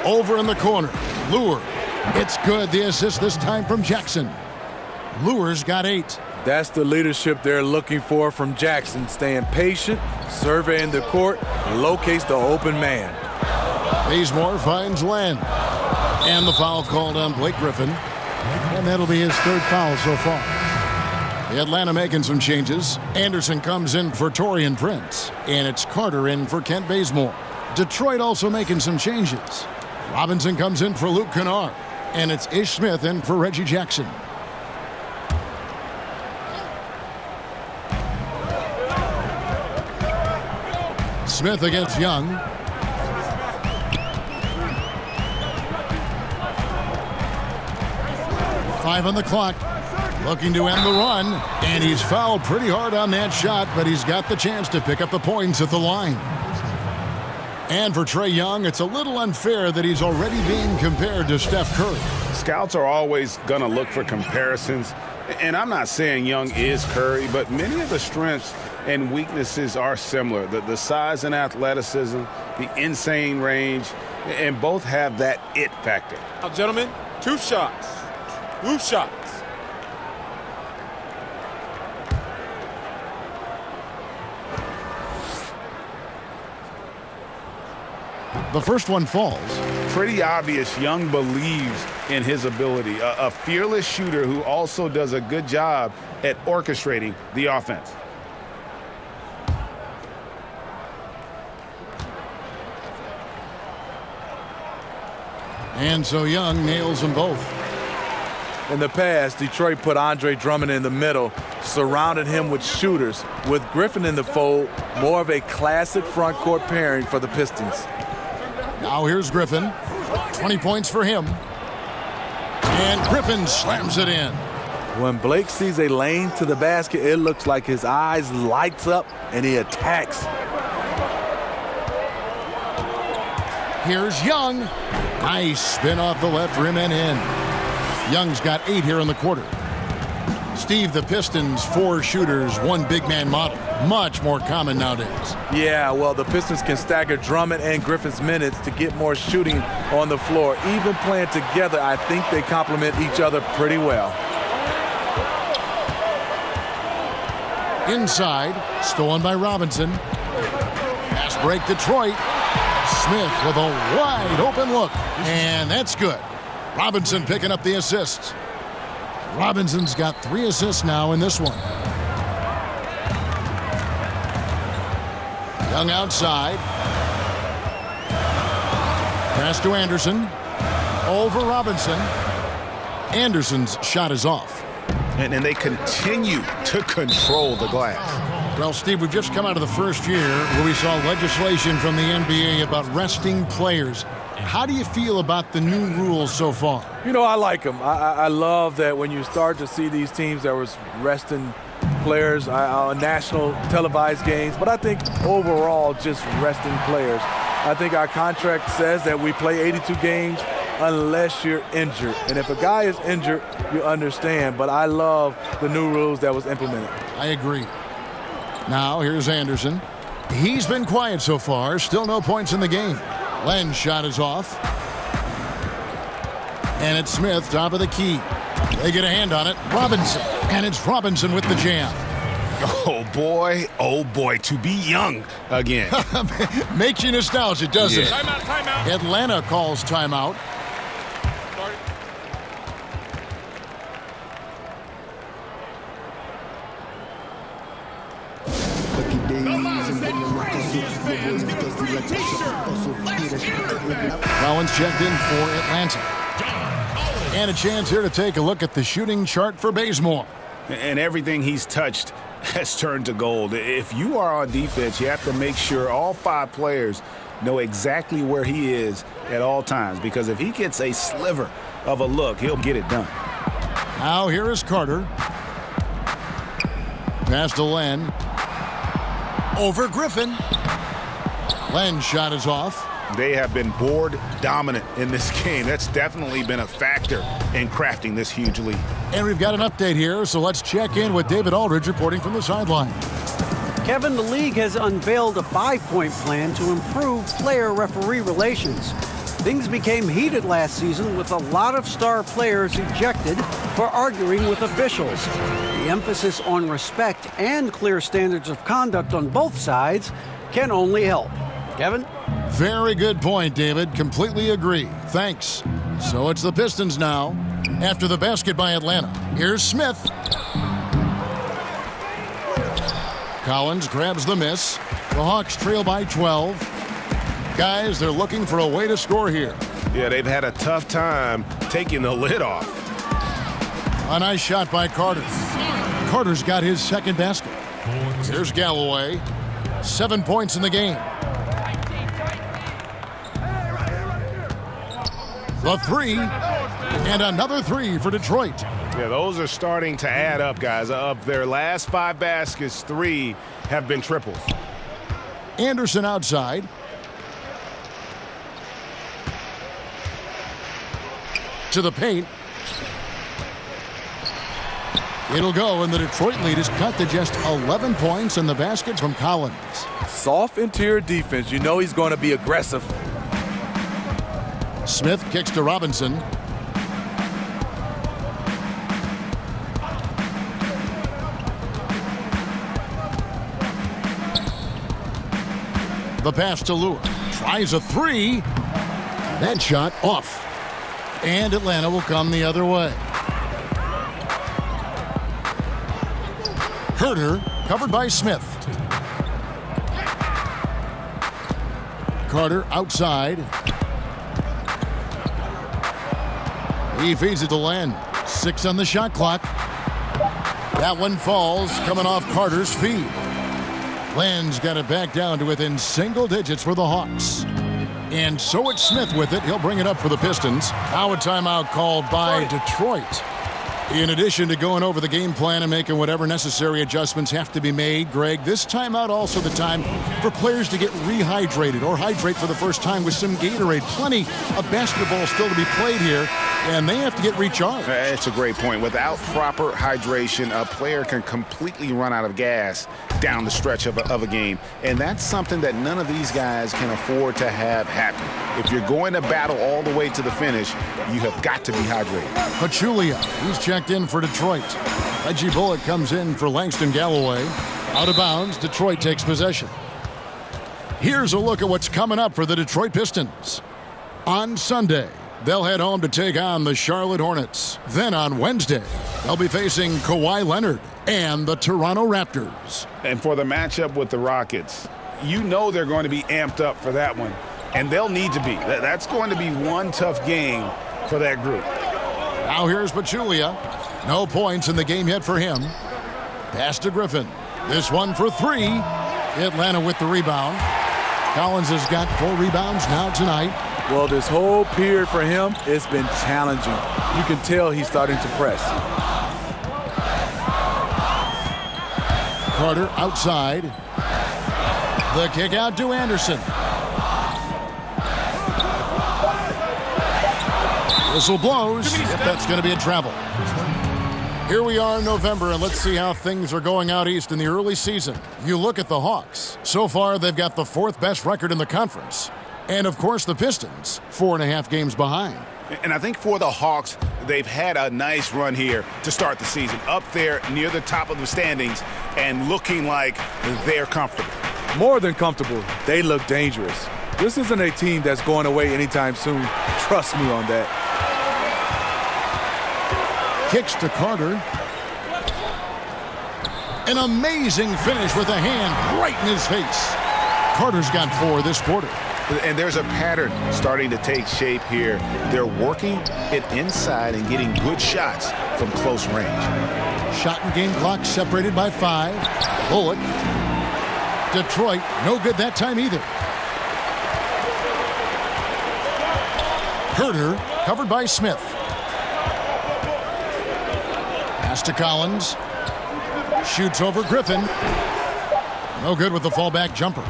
Over in the corner. Lure. It's good. The assist this time from Jackson. Lure's got 8. That's the leadership they're looking for from Jackson. Staying patient, surveying the court, and locates the open man. Bazemore finds Len. And the foul called on Blake Griffin. And that'll be his 3rd foul so far. Atlanta making some changes. Anderson comes in for Taurean Prince. And it's Carter in for Kent Bazemore. Detroit also making some changes. Robinson comes in for Luke Kennard. And it's Ish Smith in for Reggie Jackson. Smith against Young. Five on the clock. Looking to end the run. And he's fouled pretty hard on that shot, but he's got the chance to pick up the points at the line. And for Trae Young, it's a little unfair that he's already being compared to Steph Curry. Scouts are always going to look for comparisons. And I'm not saying Young is Curry, but many of the strengths and weaknesses are similar. The size and athleticism, the insane range, and both have that it factor. Now, gentlemen, 2 shots. 2 shots. The first one falls. Pretty obvious Young believes in his ability. A fearless shooter who also does a good job at orchestrating the offense. And so Young nails them both. In the past, Detroit put Andre Drummond in the middle, surrounded him with shooters. With Griffin in the fold, more of a classic front court pairing for the Pistons. Now here's Griffin. 20 points for him. And Griffin slams it in. When Blake sees a lane to the basket, it looks like his eyes lights up and he attacks. Here's Young. Nice spin off the left rim and in. Young's got 8 here in the quarter. Steve, the Pistons, 4 shooters, 1 big man model. Much more common nowadays. Yeah, well, the Pistons can stagger Drummond and Griffin's minutes to get more shooting on the floor. Even playing together, I think they complement each other pretty well. Inside, stolen by Robinson. Pass break Detroit. Smith with a wide open look, and that's good. Robinson picking up the assists. Robinson's got 3 assists now in this one. Young outside. Pass to Anderson. Over Robinson. Anderson's shot is off. And they continue to control the glass. Well, Steve, we've just come out of the first year where we saw legislation from the NBA about resting players. How do you feel about the new rules so far? You know, I like them. I love that when you start to see these teams that was resting players on national televised games. But I think overall, just resting players. I think our contract says that we play 82 games unless you're injured. And if a guy is injured, you understand. But I love the new rules that was implemented. I agree. Now, here's Anderson. He's been quiet so far. Still no points in the game. Len's shot is off. And it's Smith, top of the key. They get a hand on it. Robinson. And it's Robinson with the jam. Oh, boy, to be Young again. Makes you nostalgic, doesn't it? Timeout. Atlanta calls timeout. Collins checked in for Atlanta. And a chance here to take a look at the shooting chart for Bazemore. And everything he's touched has turned to gold. If you are on defense, you have to make sure all 5 players know exactly where he is at all times, because if he gets a sliver of a look, he'll get it done. Now here is Carter. Pass to Len. Over Griffin. Len's shot is off. They have been board dominant in this game. That's definitely been a factor in crafting this huge lead. And we've got an update here, so let's check in with David Aldridge reporting from the sideline. Kevin, the league has unveiled a 5-point plan to improve player-referee relations. Things became heated last season with a lot of star players ejected for arguing with officials. The emphasis on respect and clear standards of conduct on both sides can only help. Kevin? Very good point, David. Completely agree. Thanks. So it's the Pistons now. After the basket by Atlanta. Here's Smith. Collins grabs the miss. The Hawks trail by 12. Guys, they're looking for a way to score here. Yeah, they've had a tough time taking the lid off. A nice shot by Carter. Carter's got his second basket. Here's Galloway. 7 points in the game. The 3, and another 3 for Detroit. Yeah, those are starting to add up, guys. Of their last 5 baskets, 3 have been triples. Anderson outside. To the paint. It'll go, and the Detroit lead is cut to just 11 points, and the basket from Collins. Soft interior defense. You know he's going to be aggressive. Smith kicks to Robinson. The pass to Lua. Tries a three. That shot off. And Atlanta will come the other way. Herter covered by Smith. Carter outside. He feeds it to Len. 6 on the shot clock. That one falls, coming off Carter's feed. Len's got it back down to within single digits for the Hawks. And so it's Smith with it. He'll bring it up for the Pistons. Now a timeout called by Detroit. In addition to going over the game plan and making whatever necessary adjustments have to be made, Greg, this timeout also the time for players to get rehydrated or hydrate for the first time with some Gatorade. Plenty of basketball still to be played here, and they have to get recharged. It's a great point. Without proper hydration, a player can completely run out of gas down the stretch of a game, and that's something that none of these guys can afford to have happen. If you're going to battle all the way to the finish, you have got to be hydrated. Pachulia, he's checked in for Detroit. Reggie Bullock comes in for Langston Galloway. Out of bounds, Detroit takes possession. Here's a look at what's coming up for the Detroit Pistons. On Sunday, they'll head home to take on the Charlotte Hornets. Then on Wednesday, they'll be facing Kawhi Leonard and the Toronto Raptors. And for the matchup with the Rockets, you know they're going to be amped up for that one. And they'll need to be. That's going to be one tough game for that group. Now here's Pachulia. No points in the game yet for him. Pass to Griffin. This one for 3. Atlanta with the rebound. Collins has got 4 rebounds now tonight. Well, this whole period for him, it's been challenging. You can tell he's starting to press. Carter outside. The kick out to Anderson. Whistle blows. If that's going to be a travel. Here we are in November, and let's see how things are going out east in the early season. You look at the Hawks. So far, they've got the 4th best record in the conference. And, of course, the Pistons, 4.5 games behind. And I think for the Hawks, they've had a nice run here to start the season. Up there near the top of the standings and looking like they're comfortable. More than comfortable. They look dangerous. This isn't a team that's going away anytime soon. Trust me on that. Kicks to Carter. An amazing finish with a hand right in his face. Carter's got 4 this quarter. And there's a pattern starting to take shape here. They're working it inside and getting good shots from close range. Shot and game clock separated by 5. Bullock. Detroit, no good that time either. Herter, covered by Smith. Pass to Collins. Shoots over Griffin. No good with the fallback jumper.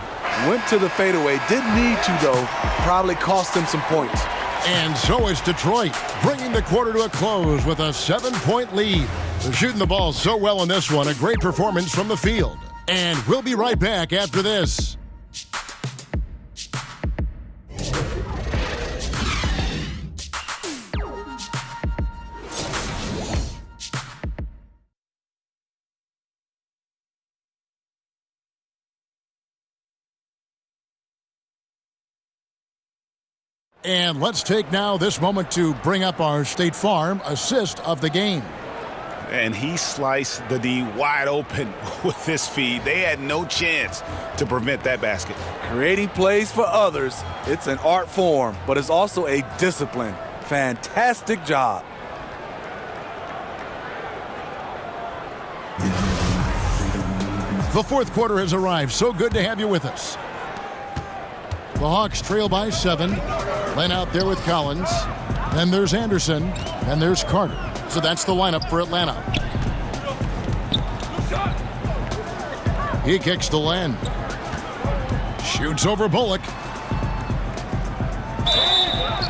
Went to the fadeaway. Didn't need to, though. Probably cost him some points. And so is Detroit, bringing the quarter to a close with a 7-point lead. They're shooting the ball so well in this one. A great performance from the field. And we'll be right back after this. And let's take now this moment to bring up our State Farm assist of the game. And he sliced the D wide open with his feed. They had no chance to prevent that basket. Creating plays for others, it's an art form, but it's also a discipline. Fantastic job. The 4th quarter has arrived. So good to have you with us. The Hawks trail by 7. Len out there with Collins. Then there's Anderson. And there's Carter. So that's the lineup for Atlanta. He kicks to Len. Shoots over Bullock.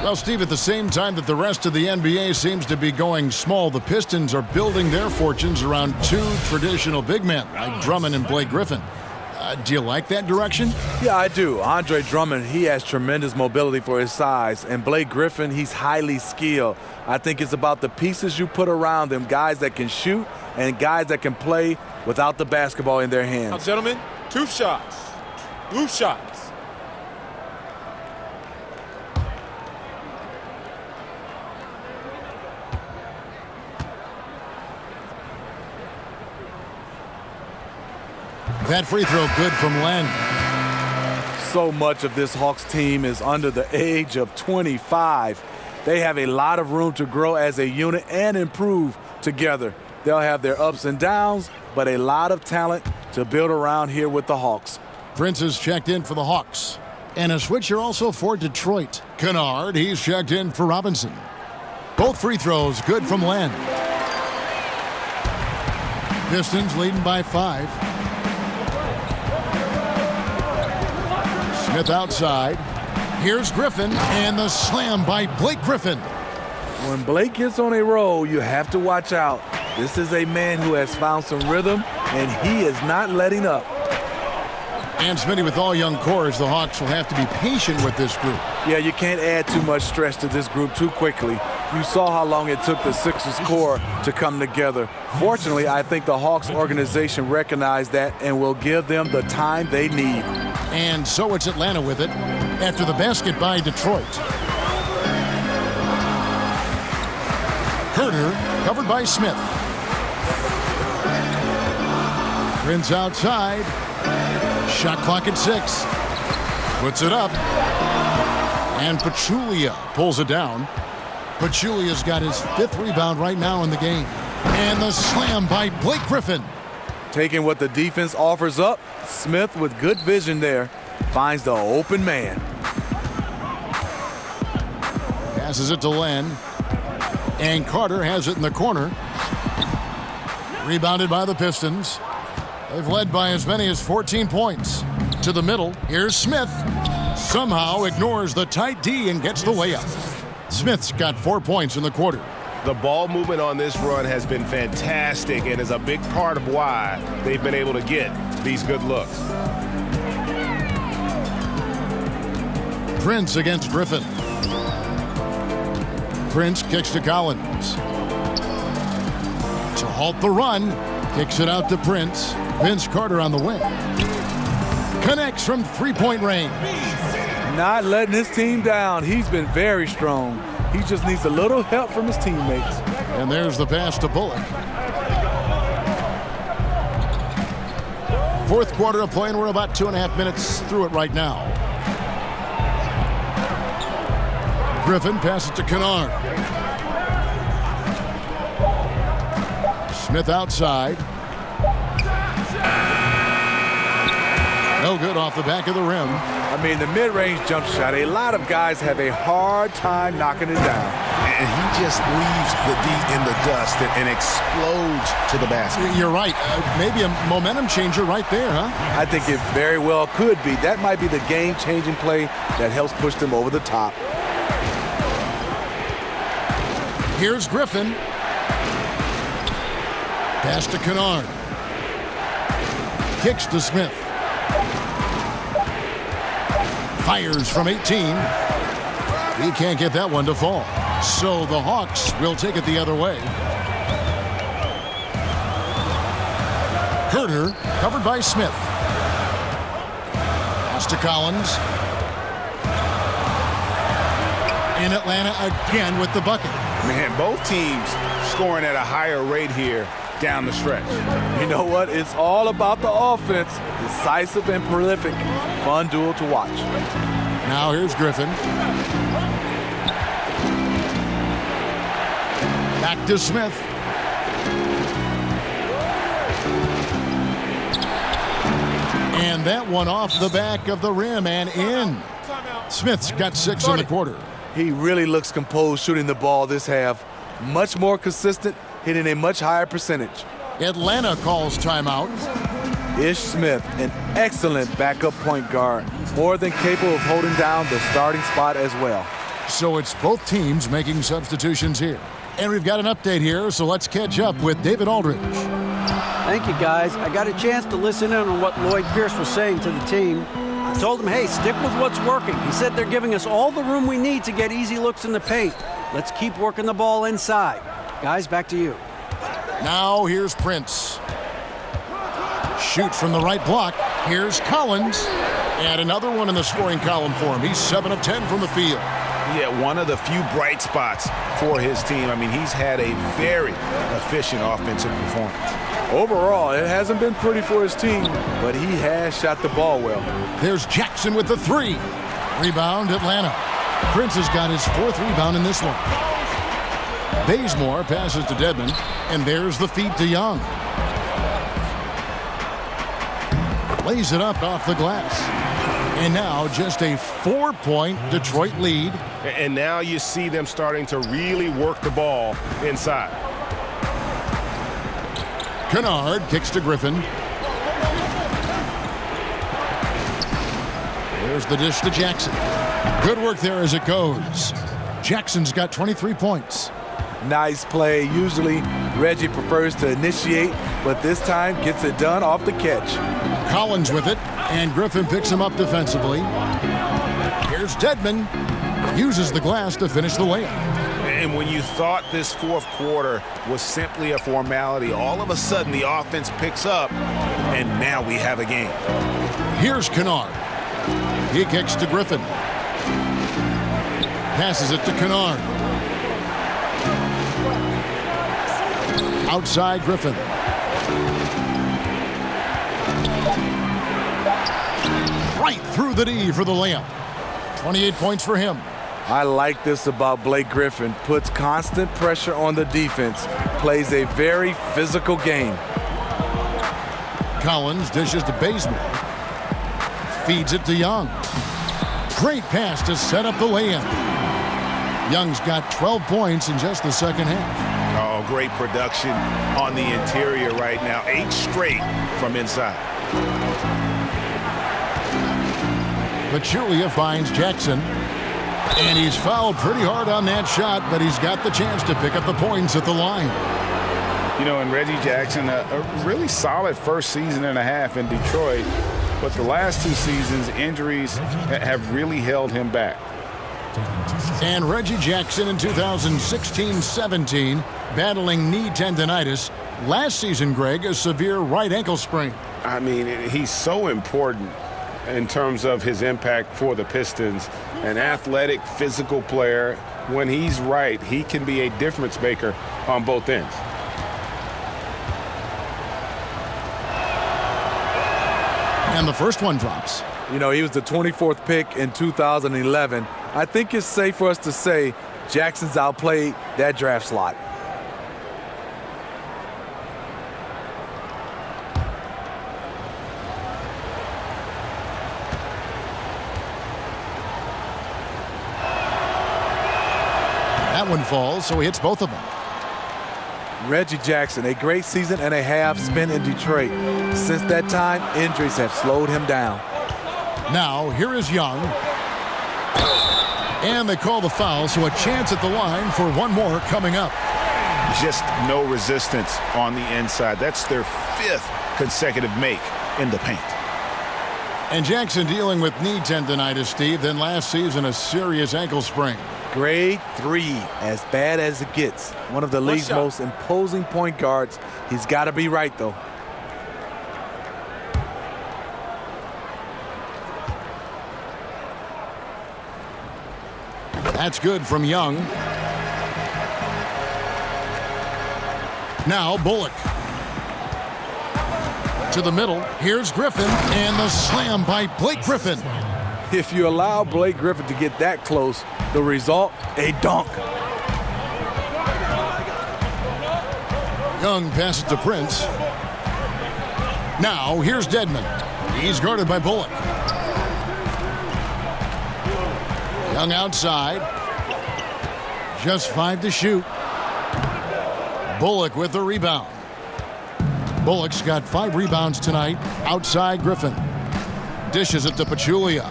Well, Steve, at the same time that the rest of the NBA seems to be going small, the Pistons are building their fortunes around 2 traditional big men, like Drummond and Blake Griffin. Do you like that direction? Yeah, I do. Andre Drummond, he has tremendous mobility for his size. And Blake Griffin, he's highly skilled. I think it's about the pieces you put around them, guys that can shoot and guys that can play without the basketball in their hands. Now, gentlemen, 2 shots. 2 shots. That free throw good from Len. So much of this Hawks team is under the age of 25. They have a lot of room to grow as a unit and improve together. They'll have their ups and downs, but a lot of talent to build around here with the Hawks. Prince is checked in for the Hawks. And a switcher also for Detroit. Kennard, he's checked in for Robinson. Both free throws good from Len. Pistons leading by 5. Smith outside. Here's Griffin, and the slam by Blake Griffin. When Blake gets on a roll, you have to watch out. This is a man who has found some rhythm, and he is not letting up. And Smitty, with all young cores, the Hawks will have to be patient with this group. Yeah, you can't add too much stress to this group too quickly. You saw how long it took the Sixers core to come together. Fortunately, I think the Hawks organization recognized that and will give them the time they need. And so it's Atlanta with it after the basket by Detroit. Herter covered by Smith. Prince outside. Shot clock at 6. Puts it up. And Pachulia pulls it down. Pachulia's got his 5th rebound right now in the game. And the slam by Blake Griffin. Taking what the defense offers up, Smith with good vision there finds the open man. Passes it to Len. And Carter has it in the corner. Rebounded by the Pistons. They've led by as many as 14 points. To the middle, here's Smith. Somehow ignores the tight D and gets the layup. Smith's got 4 points in the quarter. The ball movement on this run has been fantastic and is a big part of why they've been able to get these good looks. Prince against Griffin. Prince kicks to Collins. To halt the run, kicks it out to Prince. Vince Carter on the wing. Connects from three-point range. Not letting his team down. He's been very strong. He just needs a little help from his teammates. And there's the pass to Bullock. 4th quarter of play, and we're about 2.5 minutes through it right now. Griffin passes to Kennard. Smith outside. No good off the back of the rim. I mean, the mid-range jump shot, a lot of guys have a hard time knocking it down. And he just leaves the D in the dust and explodes to the basket. You're right. Maybe a momentum changer right there, huh? I think it very well could be. That might be the game-changing play that helps push them over the top. Here's Griffin. Pass to Kennard. Kicks to Smith. Fires from 18. He can't get that one to fall. So the Hawks will take it the other way. Herter covered by Smith. Pass to Collins. In Atlanta again with the bucket. Man, both teams scoring at a higher rate here down the stretch. You know what? It's all about the offense. Decisive and prolific. Fun duel to watch. Now here's Griffin. Back to Smith. And that one off the back of the rim and in. Smith's got 6 in the quarter. He really looks composed shooting the ball this half. Much more consistent, hitting a much higher percentage. Atlanta calls timeout. Ish Smith, an excellent backup point guard. More than capable of holding down the starting spot as well. So it's both teams making substitutions here. And we've got an update here, so let's catch up with David Aldridge. Thank you, guys. I got a chance to listen in on what Lloyd Pierce was saying to the team. I told him, hey, stick with what's working. He said they're giving us all the room we need to get easy looks in the paint. Let's keep working the ball inside. Guys, back to you. Now here's Prince. Shoots from the right block. Here's Collins. And another one in the scoring column for him. He's 7 of 10 from the field. Yeah, one of the few bright spots for his team. I mean, he's had a very efficient offensive performance. Overall, it hasn't been pretty for his team, but he has shot the ball well. There's Jackson with the three. Rebound, Atlanta. Prince has got his 4th rebound in this one. Bazemore passes to Dedmon, and there's the feed to Young. Lays it up off the glass. And now just a 4-point Detroit lead. And now you see them starting to really work the ball inside. Kennard kicks to Griffin. There's the dish to Jackson. Good work there as it goes. Jackson's got 23 points. Nice play. Usually Reggie prefers to initiate, but this time gets it done off the catch. Collins with it, and Griffin picks him up defensively. Here's Dedmon. Uses the glass to finish the layup. And when you thought this 4th quarter was simply a formality, all of a sudden the offense picks up, and now we have a game. Here's Kennard. He kicks to Griffin. Passes it to Kennard. Outside Griffin. Right through the D for the layup. 28 points for him. I like this about Blake Griffin. Puts constant pressure on the defense. Plays a very physical game. Collins dishes to Bazemore. Feeds it to Young. Great pass to set up the lay-in. Young's got 12 points in just the second half. Oh, great production on the interior right now. 8 straight from inside. Pachulia finds Jackson. And he's fouled pretty hard on that shot, but he's got the chance to pick up the points at the line. You know, and Reggie Jackson, a really solid first season and a half in Detroit, but the last 2 seasons, injuries have really held him back. And Reggie Jackson in 2016-17, battling knee tendonitis. Last season, Greg, a severe right ankle sprain. I mean, he's so important in terms of his impact for the Pistons. An athletic, physical player. When he's right, he can be a difference maker on both ends. And the first one drops. You know, he was the 24th pick in 2011. I think it's safe for us to say Jackson's outplayed that draft slot. That one falls, so he hits both of them. Reggie Jackson, a great season and a half spent in Detroit. Since that time, injuries have slowed him down. Now, here is Young. And they call the foul, so a chance at the line for one more coming up. Just no resistance on the inside. That's their 5th consecutive make in the paint. And Jackson dealing with knee tendonitis, Steve, then last season a serious ankle sprain. Grade 3, as bad as it gets. One of the league's most imposing point guards. He's got to be right, though. That's good from Young. Now Bullock. To the middle. Here's Griffin, and the slam by Blake Griffin. If you allow Blake Griffin to get that close, the result, a dunk. Young passes to Prince. Now here's Dedmon. He's guarded by Bullock. Young outside. Just 5 to shoot. Bullock with the rebound. Bullock's got 5 rebounds tonight. Outside Griffin. Dishes it to Pachulia.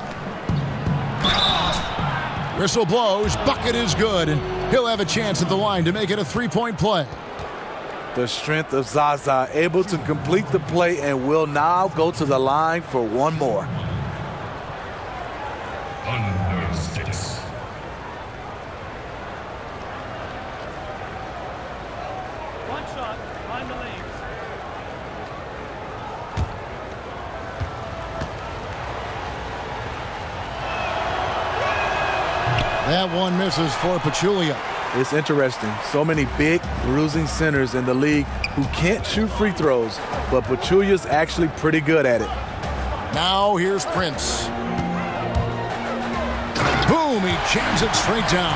Whistle blows. Bucket is good, and he'll have a chance at the line to make it a 3-point play. The strength of Zaza, able to complete the play, and will now go to the line for one more. Under 6. One shot, behind the lanes. That one misses for Pachulia. It's interesting. So many big, bruising centers in the league who can't shoot free throws, but Pachulia's actually pretty good at it. Now here's Prince. Boom, he jams it straight down.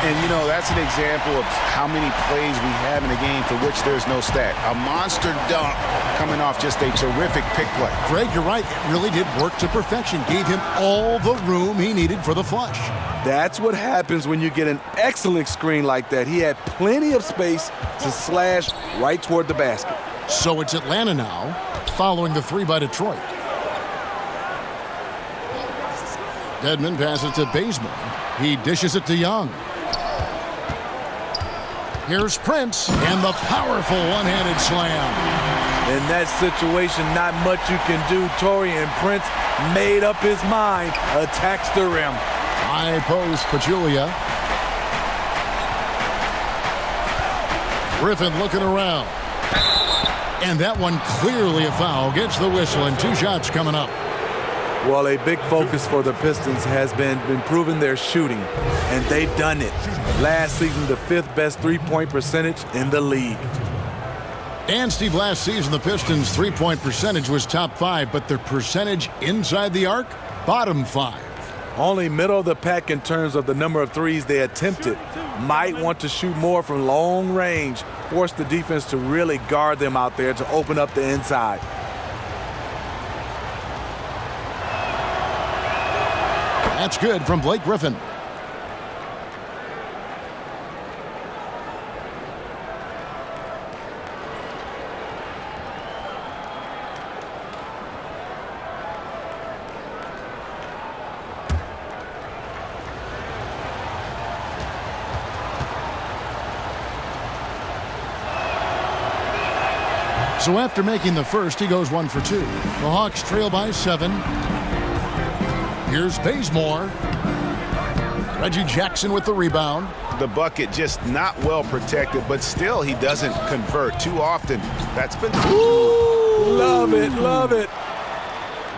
And, you know, that's an example of how many plays we have in a game for which there's no stat. A monster dunk coming off just a terrific pick play. Greg, you're right. It really did work to perfection. Gave him all the room he needed for the flush. That's what happens when you get an excellent screen like that. He had plenty of space to slash right toward the basket. So it's Atlanta now, following the three by Detroit. Dedmon passes to Bazemore. He dishes it to Young. Here's Prince, and the powerful one-handed slam. In that situation, not much you can do. Taurean Prince made up his mind, attacks the rim. High post, Pachulia. Griffin looking around. And that one clearly a foul. Gets the whistle, and 2 shots coming up. Well, a big focus for the Pistons has been improving their shooting, and they've done it. Last season, the 5th best three-point percentage in the league. And, Steve, last season, the Pistons' three-point percentage was top 5, but their percentage inside the arc, bottom 5. Only middle of the pack in terms of the number of threes they attempted. Might want to shoot more from long range, force the defense to really guard them out there to open up the inside. That's good from Blake Griffin. So after making the first, he goes 1 for 2. The Hawks trail by 7. Here's Bazemore. Reggie Jackson with the rebound. The bucket just not well protected, but still he doesn't convert too often. That's been... Ooh, love it, love it.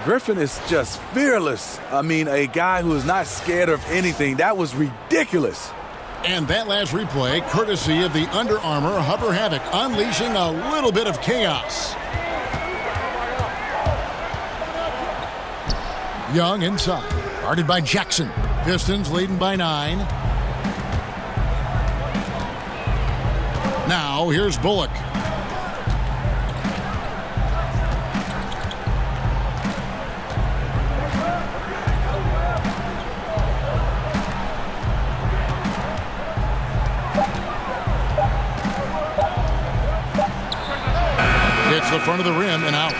Griffin is just fearless. I mean, a guy who is not scared of anything. That was ridiculous. And that last replay, courtesy of the Under Armour Hover Havoc, unleashing a little bit of chaos. Young inside, guarded by Jackson. Pistons leading by 9. Now here's Bullock. Hits the front of the rim and out.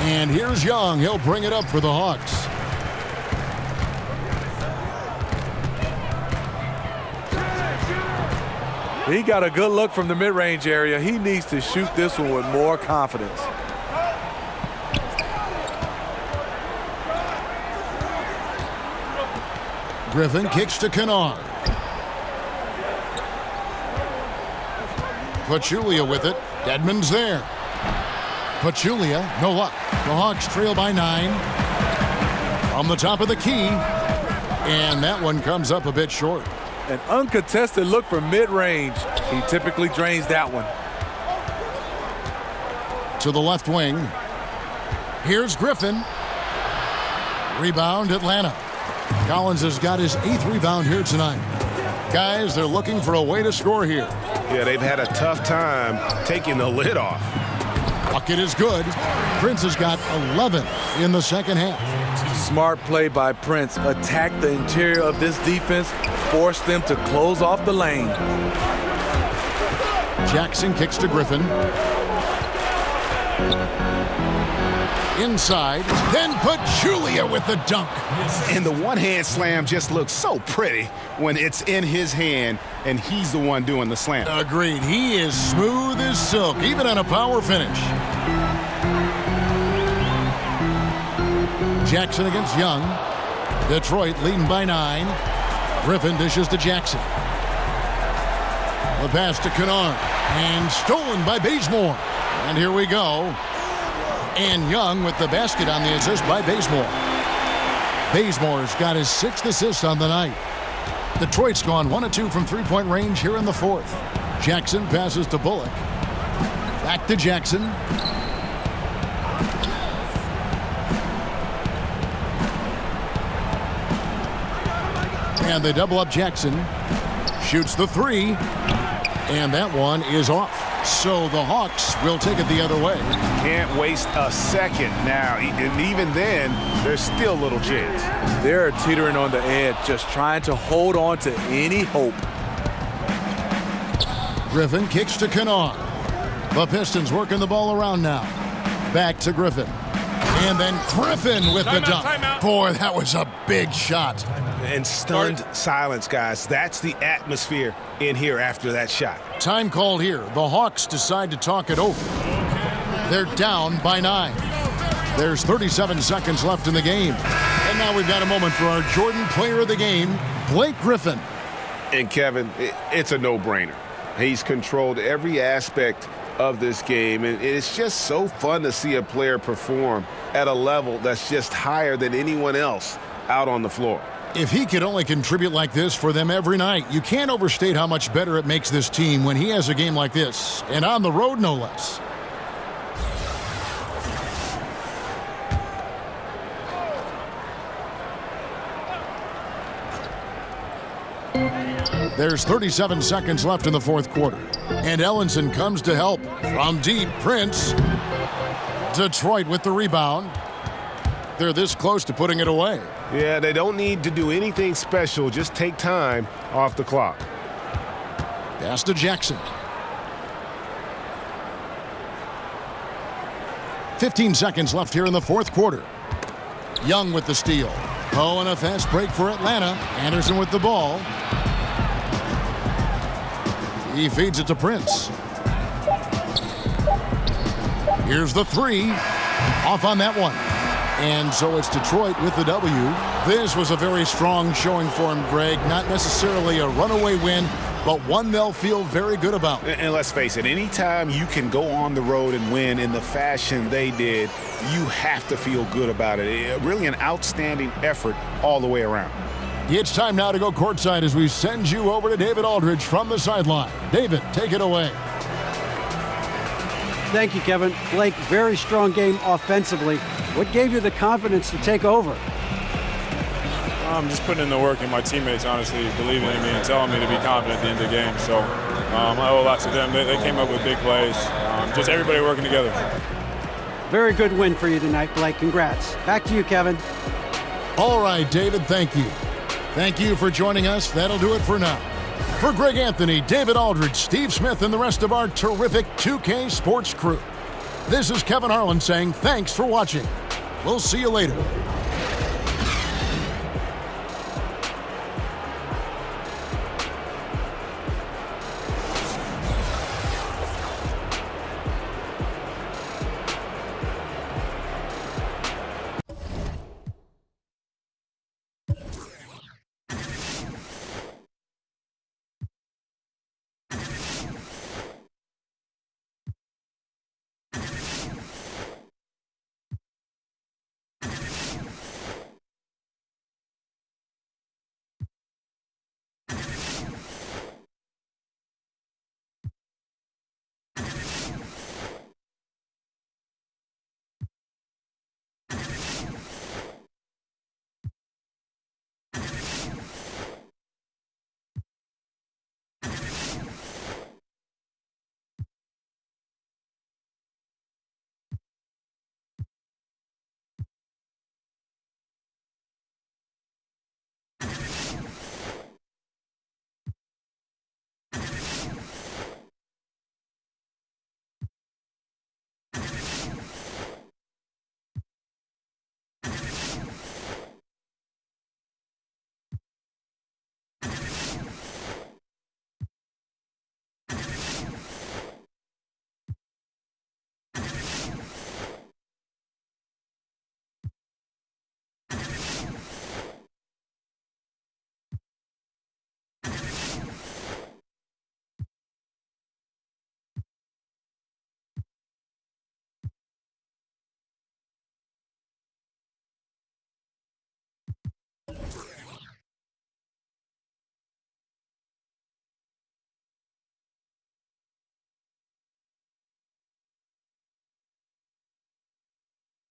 And here's Young. He'll bring it up for the Hawks. He got a good look from the mid-range area. He needs to shoot this one with more confidence. Griffin kicks to Kennard. Pachulia with it. Dedmon's there. Pachulia, no luck. The Hawks trail by 9. From the top of the key. And that one comes up a bit short. An uncontested look from mid-range. He typically drains that one. To the left wing. Here's Griffin. Rebound, Atlanta. Collins has got his 8th rebound here tonight. Guys, they're looking for a way to score here. Yeah, they've had a tough time taking the lid off. Bucket is good. Prince has got 11 in the second half. Smart play by Prince. Attack the interior of this defense. Force them to close off the lane. Jackson kicks to Griffin. Inside. Then Pachulia with the dunk. And the one-hand slam just looks so pretty when it's in his hand and he's the one doing the slam. Agreed. He is smooth as silk, even on a power finish. Jackson against Young. Detroit leading by 9. Griffin dishes to Jackson. The pass to Kennard. And stolen by Bazemore. And here we go. And Young with the basket on the assist by Bazemore. Bazemore's got his 6th assist on the night. Detroit's gone 1 of 2 from three-point range here in the fourth. Jackson passes to Bullock. Back to Jackson. And they double up Jackson. Shoots the three. And that one is off. So the Hawks will take it the other way. Can't waste a second now. And even then, there's still little chance. They're teetering on the edge, just trying to hold on to any hope. Griffin kicks to Kennard. The Pistons working the ball around now. Back to Griffin. And then Griffin with the dunk. Boy, that was a big shot. And stunned silence, guys. That's the atmosphere in here after that shot. Time called here. The Hawks decide to talk it over. They're down by 9. There's 37 seconds left in the game. And now we've got a moment for our Jordan Player of the Game, Blake Griffin. And Kevin, it's a no-brainer. He's controlled every aspect of this game, and it's just so fun to see a player perform at a level that's just higher than anyone else out on the floor. If he could only contribute like this for them every night, you can't overstate how much better it makes this team when he has a game like this, and on the road no less. There's 37 seconds left in the fourth quarter. And Ellenson comes to help. From deep, Prince. Detroit with the rebound. They're this close to putting it away. Yeah, they don't need to do anything special. Just take time off the clock. Pass to Jackson. 15 seconds left here in the fourth quarter. Young with the steal. Oh, and a fast break for Atlanta. Anderson with the ball. He feeds it to Prince. Here's the three. Off on that one. And so it's Detroit with the W. This was a very strong showing for him, Greg. Not necessarily a runaway win, but one they'll feel very good about. And let's face it, anytime you can go on the road and win in the fashion they did, you have to feel good about it. Really an outstanding effort all the way around. It's time now to go courtside as we send you over to David Aldridge from the sideline. David, take it away. Thank you, Kevin. Blake, very strong game offensively. What gave you the confidence to take over? I'm just putting in the work, and my teammates honestly believing in me and telling me to be confident at the end of the game. So I owe a lot to them. They came up with big plays. Just everybody working together. Very good win for you tonight, Blake. Congrats. Back to you, Kevin. All right, David, thank you. Thank you for joining us. That'll do it for now. For Greg Anthony, David Aldridge, Steve Smith, and the rest of our terrific 2K Sports crew, this is Kevin Harlan saying thanks for watching. We'll see you later.